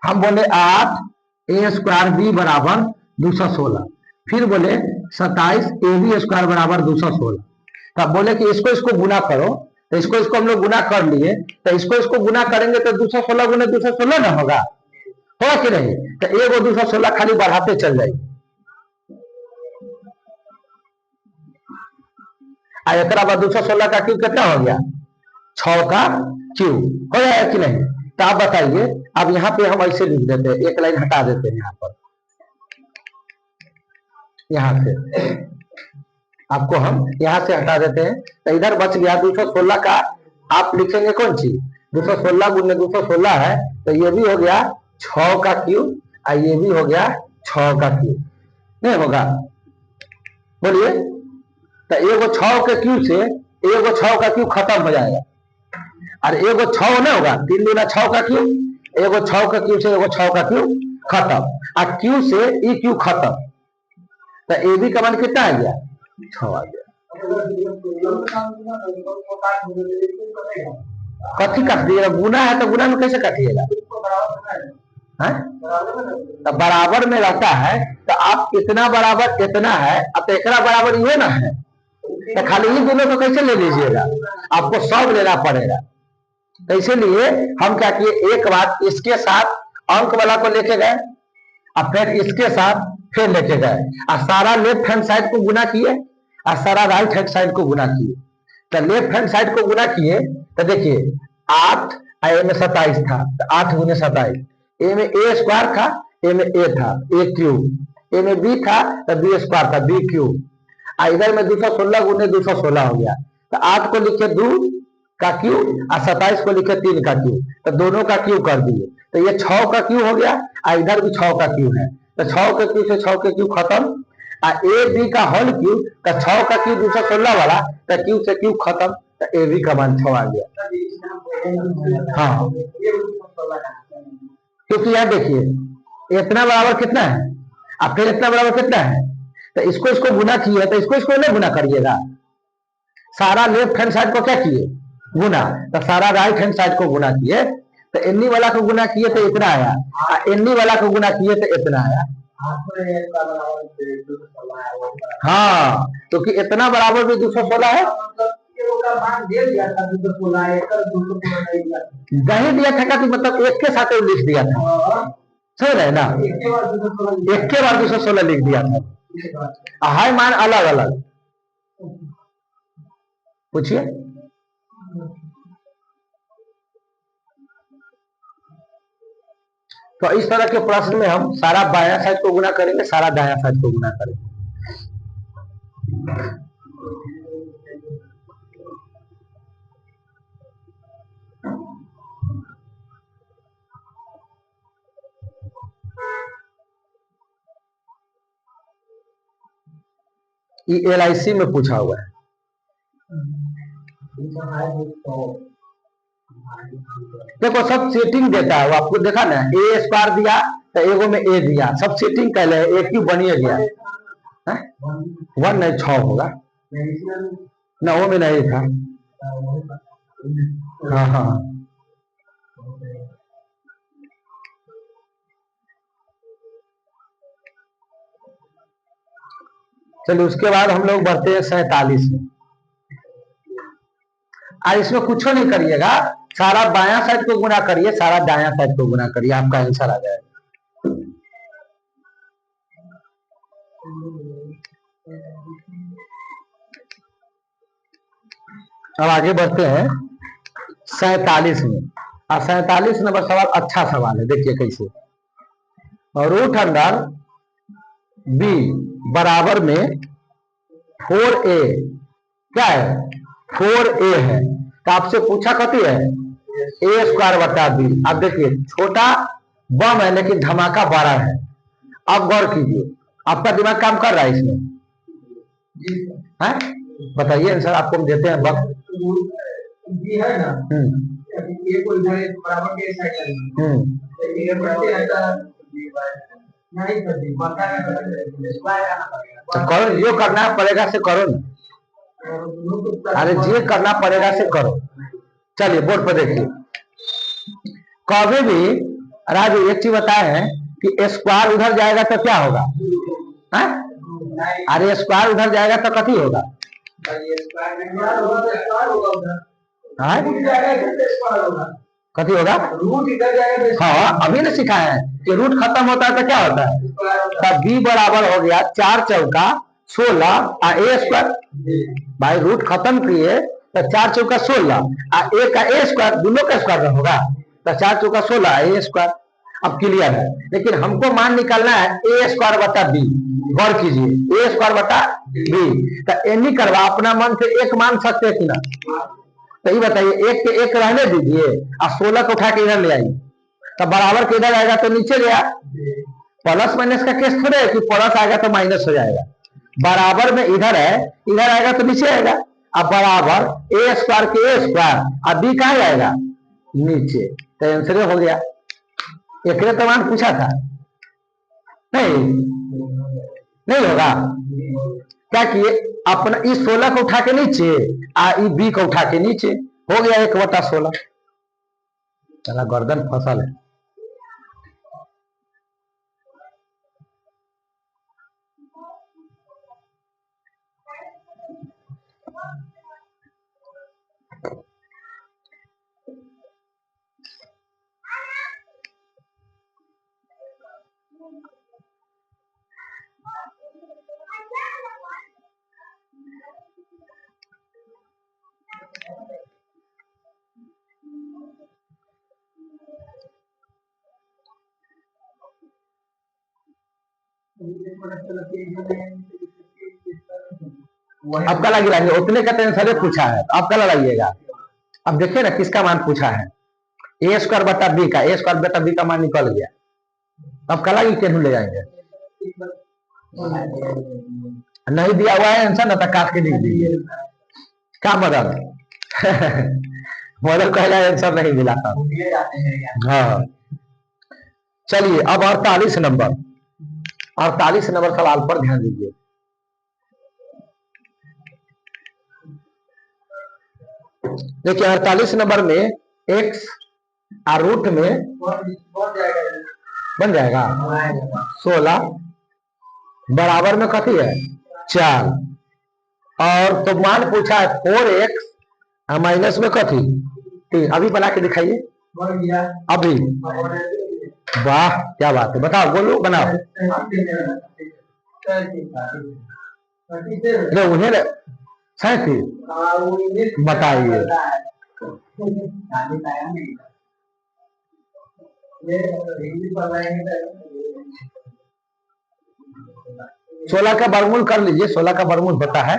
हम बोले 8a² b बराबर 216, फिर बोले 27ab² बराबर 216। तब बोले कि इसको गुना करो, तो इसको हम लोग गुना कर लिए, तो इसको गुना करेंगे तो 216 गुने 216 ना होगा कि नहीं, तो एगो 216 खाली बढ़ाते चल जाएगी। एक बाद 216 का क्यूब कितना हो गया 6 का क्यूब हो जाएगा कि नहीं। तो आप बताइए, अब यहाँ पे हम ऐसे लिख देते हैं, एक लाइन हटा देते हैं यहाँ पर, यहाँ से आपको हम यहाँ से हटा देते हैं। तो इधर बच गया 216 का, आप लिखेंगे कौन सी 216 गुने 216 है, तो ये भी हो गया 6 का क्यूब और ये भी हो गया 6 का क्यूब, नहीं होगा बोलिए। तो एगो 6 के क्यूब से एगो 6 का क्यूब खत्म हो जाएगा, और एगो 6 नहीं होगा, 3 दूना 6 का क्यूब, एगो 6 का क्यूब से एगो 6 का क्यूब खत्म, और क्यूब से ई क्यूब खत्म। तो ए बी का मान कितना आ गया 6 आ गया। कथी काट दिएगा, गुना है तो गुना में कैसे काटिएगा, तो बराबर में रहता है। तो आप इतना बराबर इतना है, अब तो एकरा बराबर ये ना है, तो खाली इन दोनों को कैसे ले लीजिएगा, आपको सब लेना पड़ेगा। तो इसीलिए हम क्या किए, एक बार इसके साथ अंक वाला को लेके गए, और फिर इसके साथ फिर लेके गए, और सारा लेफ्ट हैंड साइड को गुना किए और सारा राइट हैंड साइड को गुना किए। तो लेफ्ट हैंड साइड को गुना किए तो देखिए 8 ए में 27 था, तो 8 गुने 27, ए में ए स्क्वायर था, ए में ए था ए क्यूब, ए में बी था तो बी स्क्वायर था बी क्यूब, इधर में 216 गुने 216 हो गया। तो 8 को लिखे 2 का क्यूब और 27 को लिखे 3 का क्यूब, तो दोनों का क्यूब कर दिए। तो ये 6 का क्यूब हो गया और इधर भी 6 का क्यूब है, तो 6 के क्यूब से 6 के क्यूब खत्म, और ए बी का होल क्यूब, तो 6 का क्यूब 216 वाला, तो क्यूब से क्यूब खत्म, तो ए बी का मान 6 आ गया। हाँ, क्योंकि यहाँ देखिए इतना बराबर कितना है और फिर इतना बराबर कितना है, तो इसको इसको गुना किए, तो इसको इसको नहीं गुना करिएगा, सारा लेफ्ट हैंड साइड को क्या किए गुना, तो सारा राइट हैंड साइड को गुना किए, तो एनी वाला को गुना किए तो इतना आया, एनी वाला को गुना किए तो इतना आया। हाँ, क्योंकि इतना बराबर भी 216 है, नहीं दिया था कि मतलब एक के साथ लिख दिया था, सही रहे ना, एक के बार 216 लिख दिया था, हाई मान अलग अलग। पूछिए, तो इस तरह के प्रश्न में हम सारा बायां साइड को गुना करेंगे, सारा दायां साइड को गुना करेंगे। ये LIC में पूछा हुआ है, देखो सब सेटिंग देता है वो, आपको देखा ना, ए स्क्वायर दिया तो एगो में ए दिया, सब सेटिंग कर ले, एक क्यों बनिए गया 1 नहीं 6 होगा ना, वो में नहीं था। हाँ हाँ, चलिए उसके बाद हम लोग बढ़ते हैं 47 में। इसमें कुछ नहीं करिएगा, सारा बायां साइड को गुना करिए, सारा दायां साइड को गुना करिए, आपका आंसर आ जाएगा। अब आगे बढ़ते हैं 47 में, और 47 नंबर सवाल अच्छा सवाल है, देखिए कैसे। रूट अंडर बी बराबर में 4a, क्या है 4a है, तो आपसे पूछा कथी है ए स्क्वायर बटा बी। अब देखिए छोटा बम है लेकिन धमाका बड़ा है, अब गौर कीजिए, आपका दिमाग काम कर रहा है इसमें, है बताइए आंसर, आपको हम देते हैं वक्त है ना, ये को इधर बराबर के साइड करो, जो करना पड़ेगा से करो ना, अरे जो करना पड़ेगा से करो। चलिए बोर्ड पर देखिए, कभी भी राजू एक चीज बताए हैं कि स्क्वायर उधर जाएगा तो क्या होगा, अरे स्क्वायर उधर जाएगा तो कथी होगा, कथी होगा, रूट इधर जाएगा। हाँ अभी ना सिखाया है कि रूट खत्म होता है तो क्या होता है, तब बी बराबर हो गया 4 चौका 16 आ ए स्क्वायर, भाई रूट खत्म किए तो 4 चौका 16 आ ए का ए स्क्वायर, दोनों का स्क्वायर होगा तो 4 चौका 16 ए स्क्वायर। अब क्लियर है, लेकिन हमको मान निकालना है ए स्क्वायर बटा बी। गौर कीजिए, ए स्क्वायर बटा बी तो एनी करवा अपना मन से एक मान सकते हैं कि ना? तो ये बताइए, एक के एक रहने दीजिए और 16 को उठा के इधर ले आइए, तो बराबर के इधर आएगा तो नीचे गया। प्लस माइनस का केस थोड़े है कि प्लस आएगा तो माइनस हो जाएगा। बराबर में इधर है, इधर आएगा तो नीचे आएगा। अब बराबर ए स्क्वायर के ए स्क्वायर, अब बी कहाँ जाएगा? नीचे। तो आंसर हो गया। एक तो मान पूछा था, नहीं नहीं होगा क्या किए? अपना इस 16 को उठा के नीचे आ बी को उठा के नीचे, हो गया 1/16। चला गर्दन फसल है। आपका लगाइए, उतने का टेंशन पूछा है तो आपका लगाइएगा। अब देखिए ना किसका मान पूछा है, ए स्क्वायर बटा बी का। ए स्क्वायर बटा बी का मान निकल गया। अब कला की केनू ले जाएंगे? नहीं दिया हुआ है आंसर ना, तो काट के लिख दीजिए। क्या मदद मदद कहला आंसर नहीं मिला था। हाँ चलिए, अब 48 नंबर, 48 नंबर सवाल पर ध्यान दीजिए। देखिए 48 नंबर में x और रूट में बन जाएगा 16 बराबर में कथी है 4, और तो मान पूछा है 4x माइनस में कथी 3। अभी बना के दिखाइए अभी। वाह क्या बात है, बताओ बोलो बनाओ। उन्हें 37 बताइए। 16 का वर्गमूल कर लीजिए, 16 का वर्गमूल होता है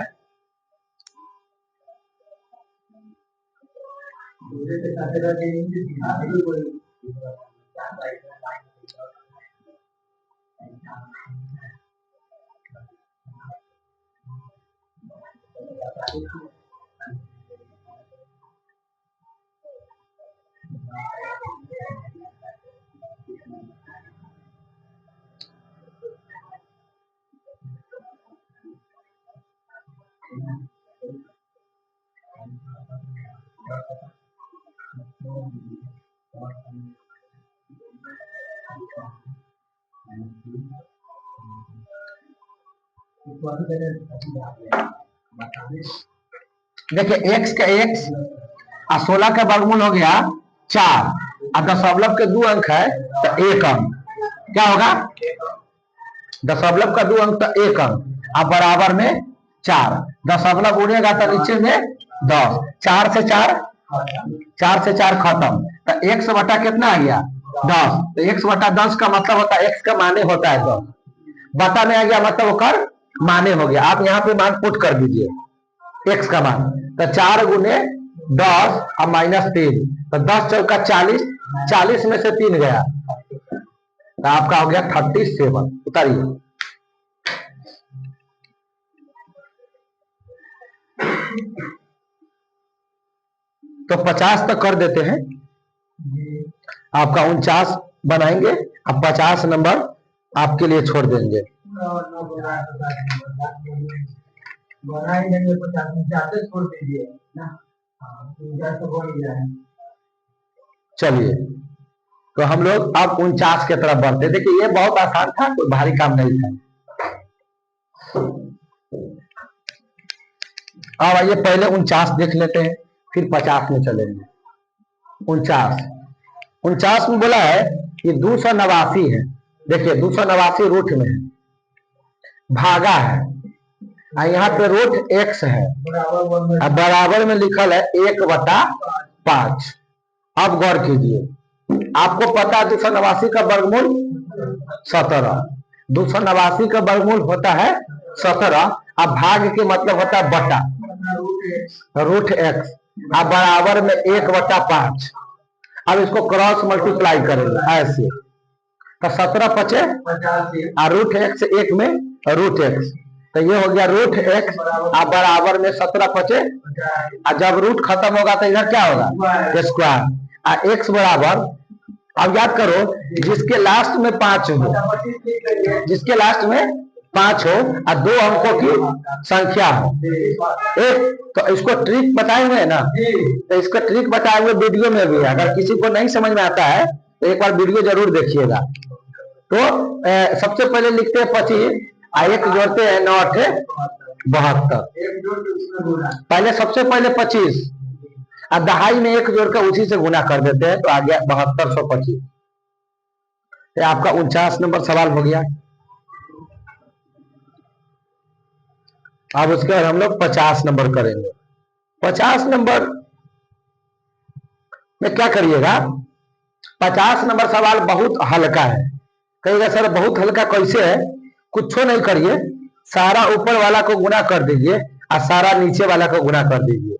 देखिए x का x और 16 का वर्गमूल हो गया 4 और दशमलव के 2 अंक है तो 1 अंक क्या होगा? दशमलव का 2 अंक तो 1 अंक और बराबर में 4। दशमलव उड़ेगा तो नीचे में 10। 4 से 4 खत्म तो x बटा कितना आ गया 10। तो x बटा 10 का मतलब होता है x का माने होता है 10, बटा में आ गया मतलब होकर माने हो गया। आप यहाँ पे मान पुट कर दीजिए x का मान, तो 4 गुने 10 और -3 तो 10 चौका 40, 40 में से 3 गया तो आपका हो गया 37। उतारिए। तो 50 तक कर देते हैं, आपका 49 बनाएंगे। अब 50 नंबर आपके लिए छोड़ देंगे। चलिए तो हम लोग अब 49 के तरफ बढ़ते। देखिए ये बहुत आसान था, कोई भारी काम नहीं था। अब आइए पहले 49 देख लेते हैं, फिर 50 में चलेंगे। 49 में बोला है कि 289 है। देखिए 289 रूट में है, भागा है यहाँ पे रूट एक्स है, अब बराबर में लिखल है 1/5। अब गौर कीजिए, आपको पता है 289 का वर्गमूल 17, 289 का वर्गमूल होता है 17। अब भाग के मतलब होता है बटा, रूट एक्स, अब बराबर में 1/5। अब इसको क्रॉस मल्टीप्लाई करेंगे ऐसे, तो 17 पचे और रूट एक्स एक में रूट एक्स, तो ये हो गया रूट एक्स अब बराबर में 17 पचे, और जब रूट खत्म होगा तो इधर क्या होगा स्क्वायर, और एक्स बराबर, अब याद करो जिसके लास्ट में 5 हो, जिसके लास्ट में 5 हो और 2 अंकों की संख्या हो एक, तो इसको ट्रिक बताए हुए ना, तो इसका ट्रिक बताए हुए वीडियो में भी है। अगर किसी को नहीं समझ में आता है तो एक बार वीडियो जरूर देखिएगा। तो सबसे पहले लिखते हैं 25, एक जोड़ते हैं 9 8 72, पहले सबसे पहले 25 और दहाई में 1 जोड़कर उसी से गुना कर देते हैं, तो आ गया 7225। आपका 49 नंबर सवाल हो गया। अब उसके बाद हम लोग 50 नंबर करेंगे। 50 नंबर में क्या करिएगा, 50 नंबर सवाल बहुत हल्का है। कहिएगा सर बहुत हल्का कैसे है? कुछ नहीं करिए, सारा ऊपर वाला को गुना कर दीजिए और सारा नीचे वाला को गुना कर दीजिए।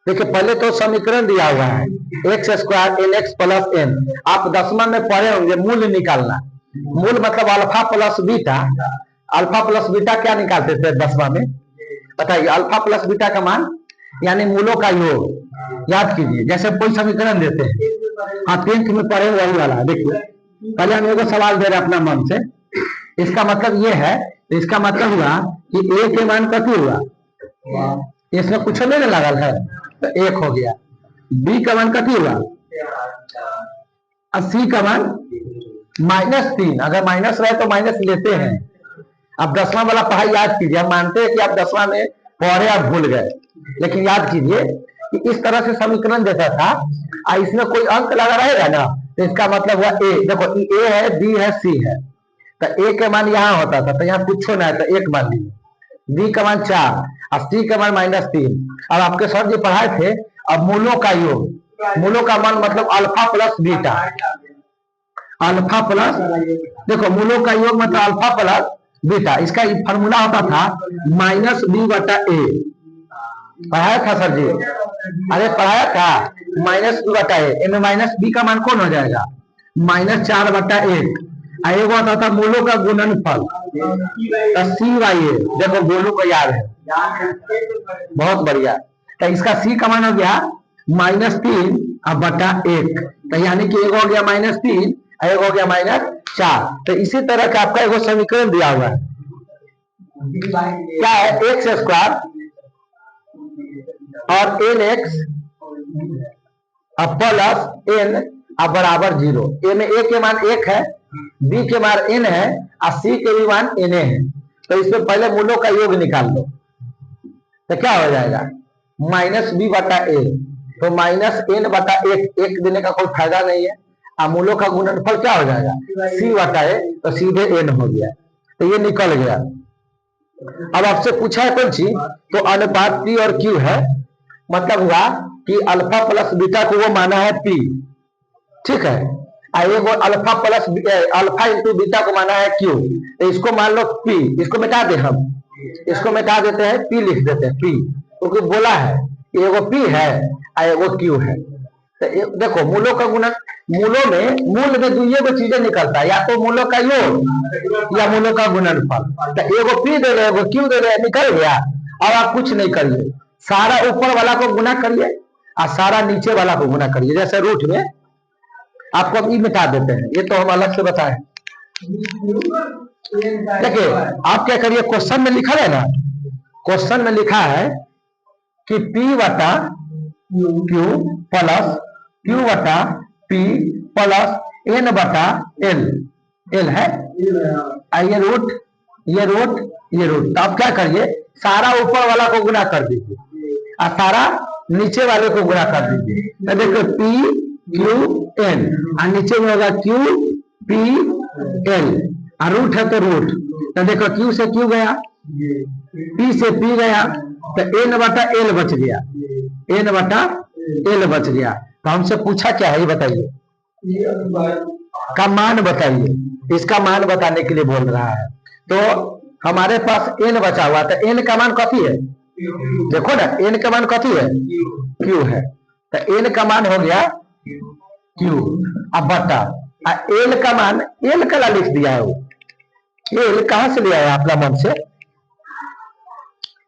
देखिए पहले तो समीकरण दिया हुआ है x square n x plus n. आप 10वां में पढ़े होंगे मूल निकालना, मूल मतलब alpha plus beta. Alpha plus beta क्या निकालते थे 10वां में? बताइए, अल्फा प्लस बीटा का मान यानी मूलों का योग। याद कीजिए, जैसे कोई समीकरण देते हैं, हाँ 10th में पढ़े वही वाला। देखिए पहले हम एगो सवाल दे रहे हैं अपना मन से, इसका मतलब ये है, इसका मतलब हुआ कि ए के मान कथी हुआ, इसमें कुछ नहीं लगल है तो 1 हो गया। बी का मान कथी हुआ और सी का मान -3, अगर माइनस रहे तो माइनस लेते हैं। अब 10वां वाला पढ़ाई याद कीजिए, हम मानते हैं कि आप 10वां में पढ़े आप भूल गए, लेकिन याद कीजिए कि इस तरह से समीकरण देता था और इसमें कोई अंक लगा रहेगा ना, तो इसका मतलब हुआ ए। देखो ए है, बी है, सी है, तो ए का मान यहाँ होता था, तो यहाँ कुछ ना है तो 1 मान लीजिए। बी का मान 4 और सी का मान -3। अब आपके सर जी पढ़ाए थे अब मूलों का योग, मूलों का मान मतलब alpha plus beta, alpha plus, देखो मूलों का योग मतलब अल्फा प्लस बीटा। इसका फॉर्मूला होता था -b/a। पढ़ाया था सर जी? अरे पढ़ाया था, -b/a। इनमें -b का मान कौन हो जाएगा -4/1। एगो होता था मूलों का गुणनफल c/a। देखो गोलू को याद है, बहुत बढ़िया। तो इसका c का मान हो गया -3/1, तो यानी कि एगो हो गया -3 एक हो गया -4। तो इसी तरह का आपका एगो समीकरण दिया हुआ है, क्या है, एक्स स्क्वायर और एन एक्स प्लस एन बराबर 0। ए में ए के मान 1 है, बी के मान n है और सी के भी मान n है। तो इसमें पहले मूलों का योग निकाल लो, तो क्या हो जाएगा -b/a, तो -n/1। 1 देने का कोई फायदा नहीं है, मूलों का गुणनफल क्या हो जाएगा c/a, तो सीधे n हो गया, तो ये निकल गया। अब आपसे पूछा है कौन चीज, तो अनुपात p और q है, मतलब हुआ कि अल्फा प्लस बीटा को वो माना है p, ठीक है, वो alpha plus alpha into beta को माना है q, तो इसको मान लो p, इसको मिटा दे, हम इसको मिटा देते हैं, p लिख देते हैं p, क्योंकि तो बोला है एगो p है एगो q है। तो देखो मूलों का गुणन, मूलों में मूल में दो चीजें निकलता है, या तो मूलों का योग या मूलों का गुणनफल। तो एगो p दे रहे, एगो q दे रहे, निकल गया। और आप कुछ नहीं करिए, सारा ऊपर वाला को गुना करिए और सारा नीचे वाला को गुना करिए। जैसे रूट में आपको अब ई मिटा देते हैं, ये तो हम अलग से बताएं। देखिए आप क्या करिए, क्वेश्चन में लिखा है ना, क्वेश्चन में लिखा है कि p/q plus q/p plus n/l, l है, ये रूट ये रूट ये रूट। तो आप क्या करिए, सारा ऊपर वाला को गुना कर दीजिए और सारा नीचे वाले को गुना कर दीजिए। तो देखो p q n और नीचे में होगा q p एल, और रूट है तो रूट, तो देखो क्यू से क्यू गया, पी से पी गया, तो एन बटा एल बच गया, एन बटा एल बच गया। तो हमसे पूछा क्या है ये बताइए, का मान बताइए, इसका मान बताने के लिए बोल रहा है। तो हमारे पास एन बचा हुआ, तो एन का मान कथी है, देखो ना एन का मान कथी है, क्यू है, तो एन का मान हो गया क्यू, अब बटा एल का मान, एल कला लिख दिया है, वो एल कहां से ले आया अपना मन से,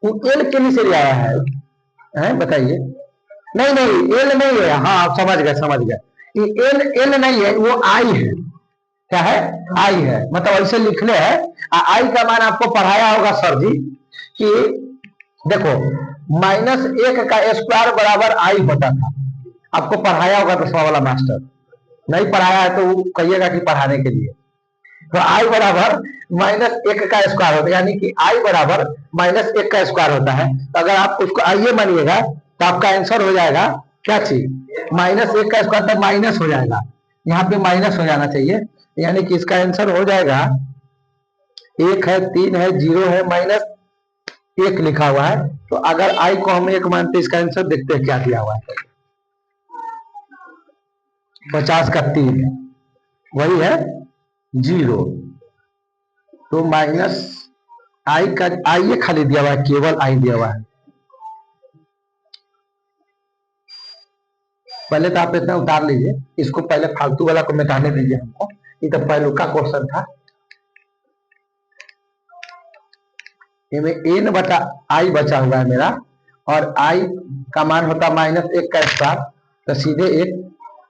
वो एल के लिए से ले आया है बताइए, नहीं नहीं एल नहीं है, हाँ आप समझ गए समझ गए, ये एल एल नहीं है, वो आई है, क्या है, आई है, मतलब ऐसे लिखने हैं। आई का मान आपको पढ़ाया होगा सर जी कि देखो -1 का स्क्वायर बराबर आई होता था, आपको पढ़ाया होगा 10वां वाला मास्टर, नहीं पढ़ाया है तो कहिएगा कि पढ़ाने के लिए। तो आई बराबर -1 का स्क्वायर होता है, यानी कि आई बराबर -1 का स्क्वायर होता है। तो अगर आप उसको आइए मानिएगा तो आपका आंसर हो जाएगा क्या चीज, -1 का स्क्वायर, तब माइनस हो जाएगा, यहाँ पे माइनस हो जाना चाहिए, यानी कि इसका आंसर हो जाएगा 1 है, 3 है, 0 है, -1 लिखा हुआ है। तो अगर आई को हम 1 मानते, इसका आंसर देखते हैं क्या दिया हुआ है, 50 का 3 वही है 0, तो माइनस आई का, आई खाली दिया हुआ है, केवल आई दिया हुआ है। पहले तो आप इतना उतार लीजिए, इसको पहले फालतू वाला को मिटाने दीजिए हमको, ये तो पहलू का क्वेश्चन था। इनमें एन बटा आई बचा हुआ है मेरा, और आई का मान होता -1 का स्क्वायर, तो सीधे 1,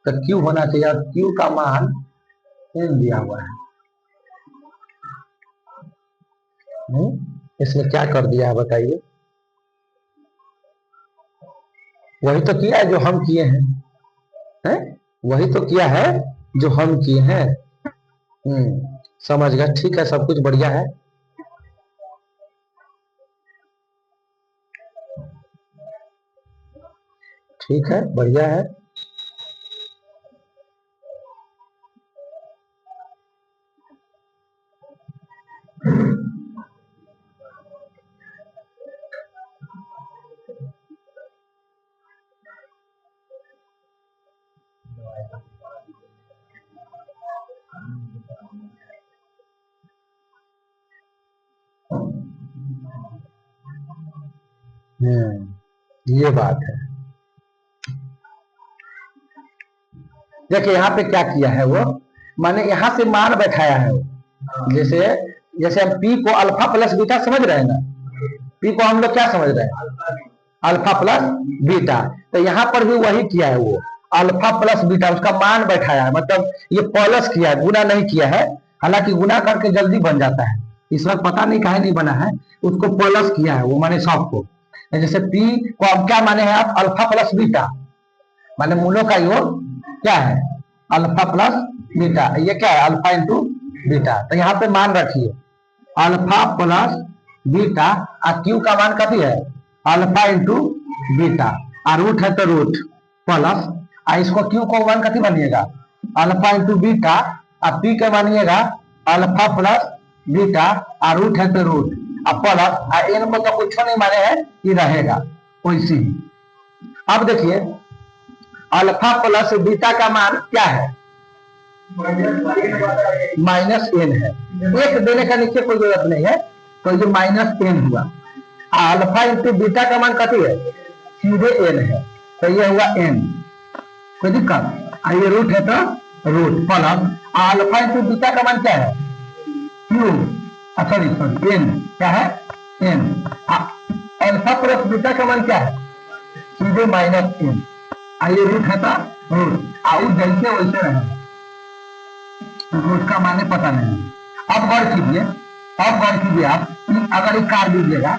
तो क्यू होना चाहिए, और क्यू का मान एन दिया हुआ है। इसमें क्या कर दिया है बताइए, वही तो किया है जो हम किए हैं, वही तो किया है जो हम किए हैं। समझ गया, ठीक है, सब कुछ बढ़िया है। ठीक है, बढ़िया है। ये बात है, देखिए यहाँ पे क्या किया है वो, माने यहाँ से मान बैठाया है वो, जैसे जैसे हम पी को अल्फा प्लस बीटा समझ रहे हैं ना, पी को हम लोग क्या समझ रहे हैं, अल्फा प्लस बीटा, तो यहाँ पर भी वही किया है वो, अल्फा प्लस बीटा, उसका मान बैठाया है, मतलब ये प्लस किया है, गुना नहीं किया है, हालांकि गुना करके जल्दी बन जाता है, इस वक्त पता नहीं काहे नहीं बना है, उसको प्लस किया है वो, माने सब को, जैसे पी को अब क्या माने हैं आप, अल्फा प्लस बीटा, माने मूलों का योग क्या है, अल्फा प्लस बीटा, ये क्या है, अल्फा इंटू बीटा, तो यहाँ पे मान रखिए अल्फा प्लस बीटा, और क्यू का मान कथी है, अल्फा इंटू बीटा, और रूट है तो रूट प्लस, और इसको क्यू को मान कथी मानिएगा, अल्फा इंटू बीटा, और पी के मानिएगा अल्फा प्लस बीटा, और रूट है तो रूट, और प्लस, और एन को तो कुछ नहीं माने हैं, ये रहेगा वैसे ही। अब देखिए अल्फा प्लस बीटा का मान क्या है, -n है, एक देने का नीचे कोई जरूरत नहीं है, तो ये -n हुआ, अल्फा इंटू बीटा का मान कथी है, सीधे n है, तो ये हुआ n, कोई दिक्कत, ये रूट है तो root plus, alpha into beta का मान क्या है, q, सॉरी n, क्या है n, अल्फा प्लस बीटा का मान क्या है, सीधे -n, ये रूट है तो रूट, जैसे वैसे रहे, रूट का माने पता नहीं। अब गौर कीजिए, आप अगर एक कार दीजिएगा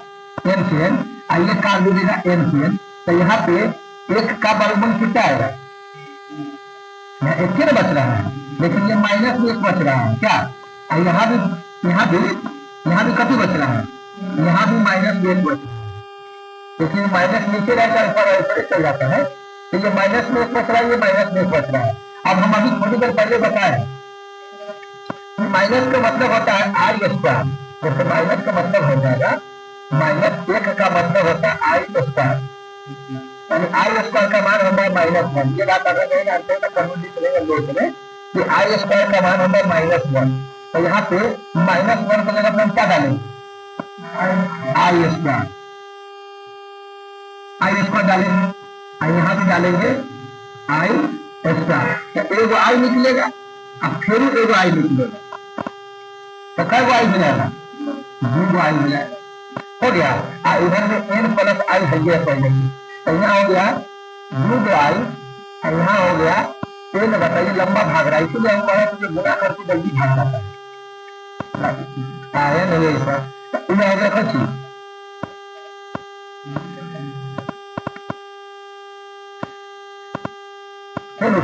n से n, ये कार दीजिएगा n से n, तो यहाँ पे एक का वर्गमूल कितना आएगा, एक ही बच रहा है, लेकिन ये -1 बच रहा है क्या, यहाँ भी कभी बच रहा है, यहाँ भी -1 बच रहा है, लेकिन माइनस नीचे रहकर ऊपर चल जाता है, तो ये -1 बच रहा है, ये -1 बच रहा है। अब हम अभी थोड़ी देर पहले बताए माइनस का मतलब होता है आई स्क्वायर, जैसे माइनस का मतलब हो जाएगा -1 का मतलब होता है आई स्क्वायर, यानी आई स्क्वायर का मान होता है -1। ये बात अगर नहीं जानते तो कमेंट लिख लेंगे लोग में कि आई स्क्वायर का मान होता है -1। तो यहाँ पे -1 को जगह हम क्या डालेंगे, आई स्क्वायर, आई स्क्वायर डालेंगे, यहाँ पे डालेंगे आई स्क्वायर, तो एगो आई निकलेगा, अब फिर एगो आई निकलेगा, तो कै गो आई मिलेगा, 2 आई मिलेगा, हो गया। इधर में n प्लस आई है ये पहले, तो यहाँ हो गया 2 आई, यहाँ हो गया n, बताइए लंबा भाग रहा है, इसलिए हम कहें कि गुना करके जल्दी भाग जाता है नहीं ऐसा, इन्हें हो गया खची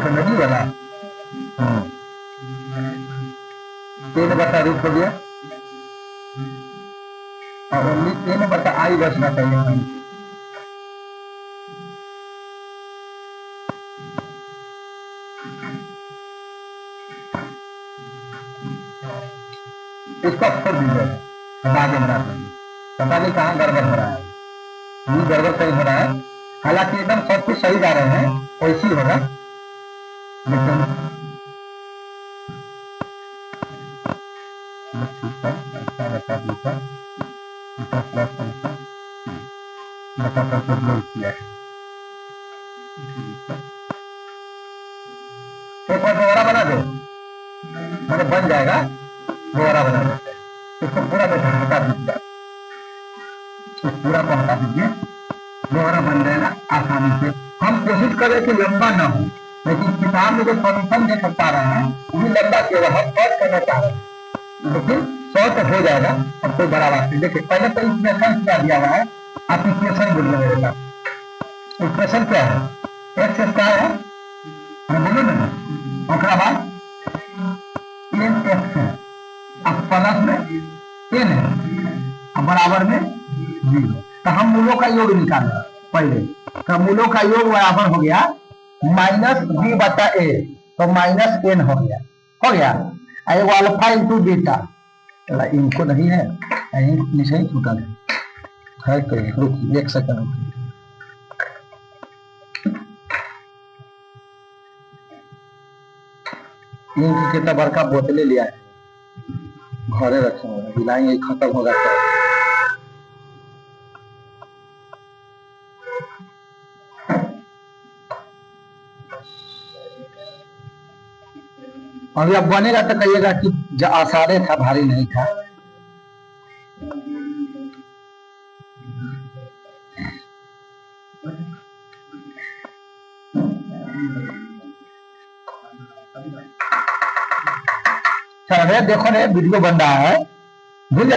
नहीं वाला n बटा रूट हो गया, और ओनली n बटा आई बचना चाहिए। इसको छोड़ दीजिएगा, आगे बढ़ा दीजिए, पता नहीं कहाँ गड़बड़ हो रहा है, ये गड़बड़ सही हो रहा है, हालांकि एकदम सब कुछ सही जा रहे हैं, वैसे ही होगा, लेकिन एक और दोबारा बना दो, मतलब बन जाएगा, दोबारा बना देते हैं, इसको पूरा हटा दीजिए, पूरा को हटा दीजिए, दोबारा बन जाएगा आसानी से। हम कोशिश करें कि लंबा ना हो, लेकिन किताब में जो फंक्शन देख पा रहे हैं वो लंबा केवल हम शॉर्ट करना चाह रहे हैं, लेकिन शॉर्ट हो जाएगा, अब कोई बड़ा बात नहीं। देखिए पहले तो इक्वेशन क्या दिया हुआ है, आप इक्वेशन बोलिए मेरे साथ, इक्वेशन क्या है, एक्स स्क्वायर है, बोलो ना, और बाद एन एक्स है, अब प्लस में एन है, अब बराबर में 0, तो हम मूलों का योग निकाल रहे पहले, तो मूलों का योग बराबर हो गया -b बटा a, तो -n हो गया, एगो अल्फा इंटू बीटा, इनको नहीं है, नीचे ही छूटा है तो रुकिए 1 सेकंड, इनकी कितना बड़का बोतले लिया है, घरे रखे हुए हिलाएंगे खत्म हो जाता है। अभी अब बनेगा तो कहिएगा कि आसाने था, भारी नहीं था। चल देखो रे वीडियो बन रहा है, भूल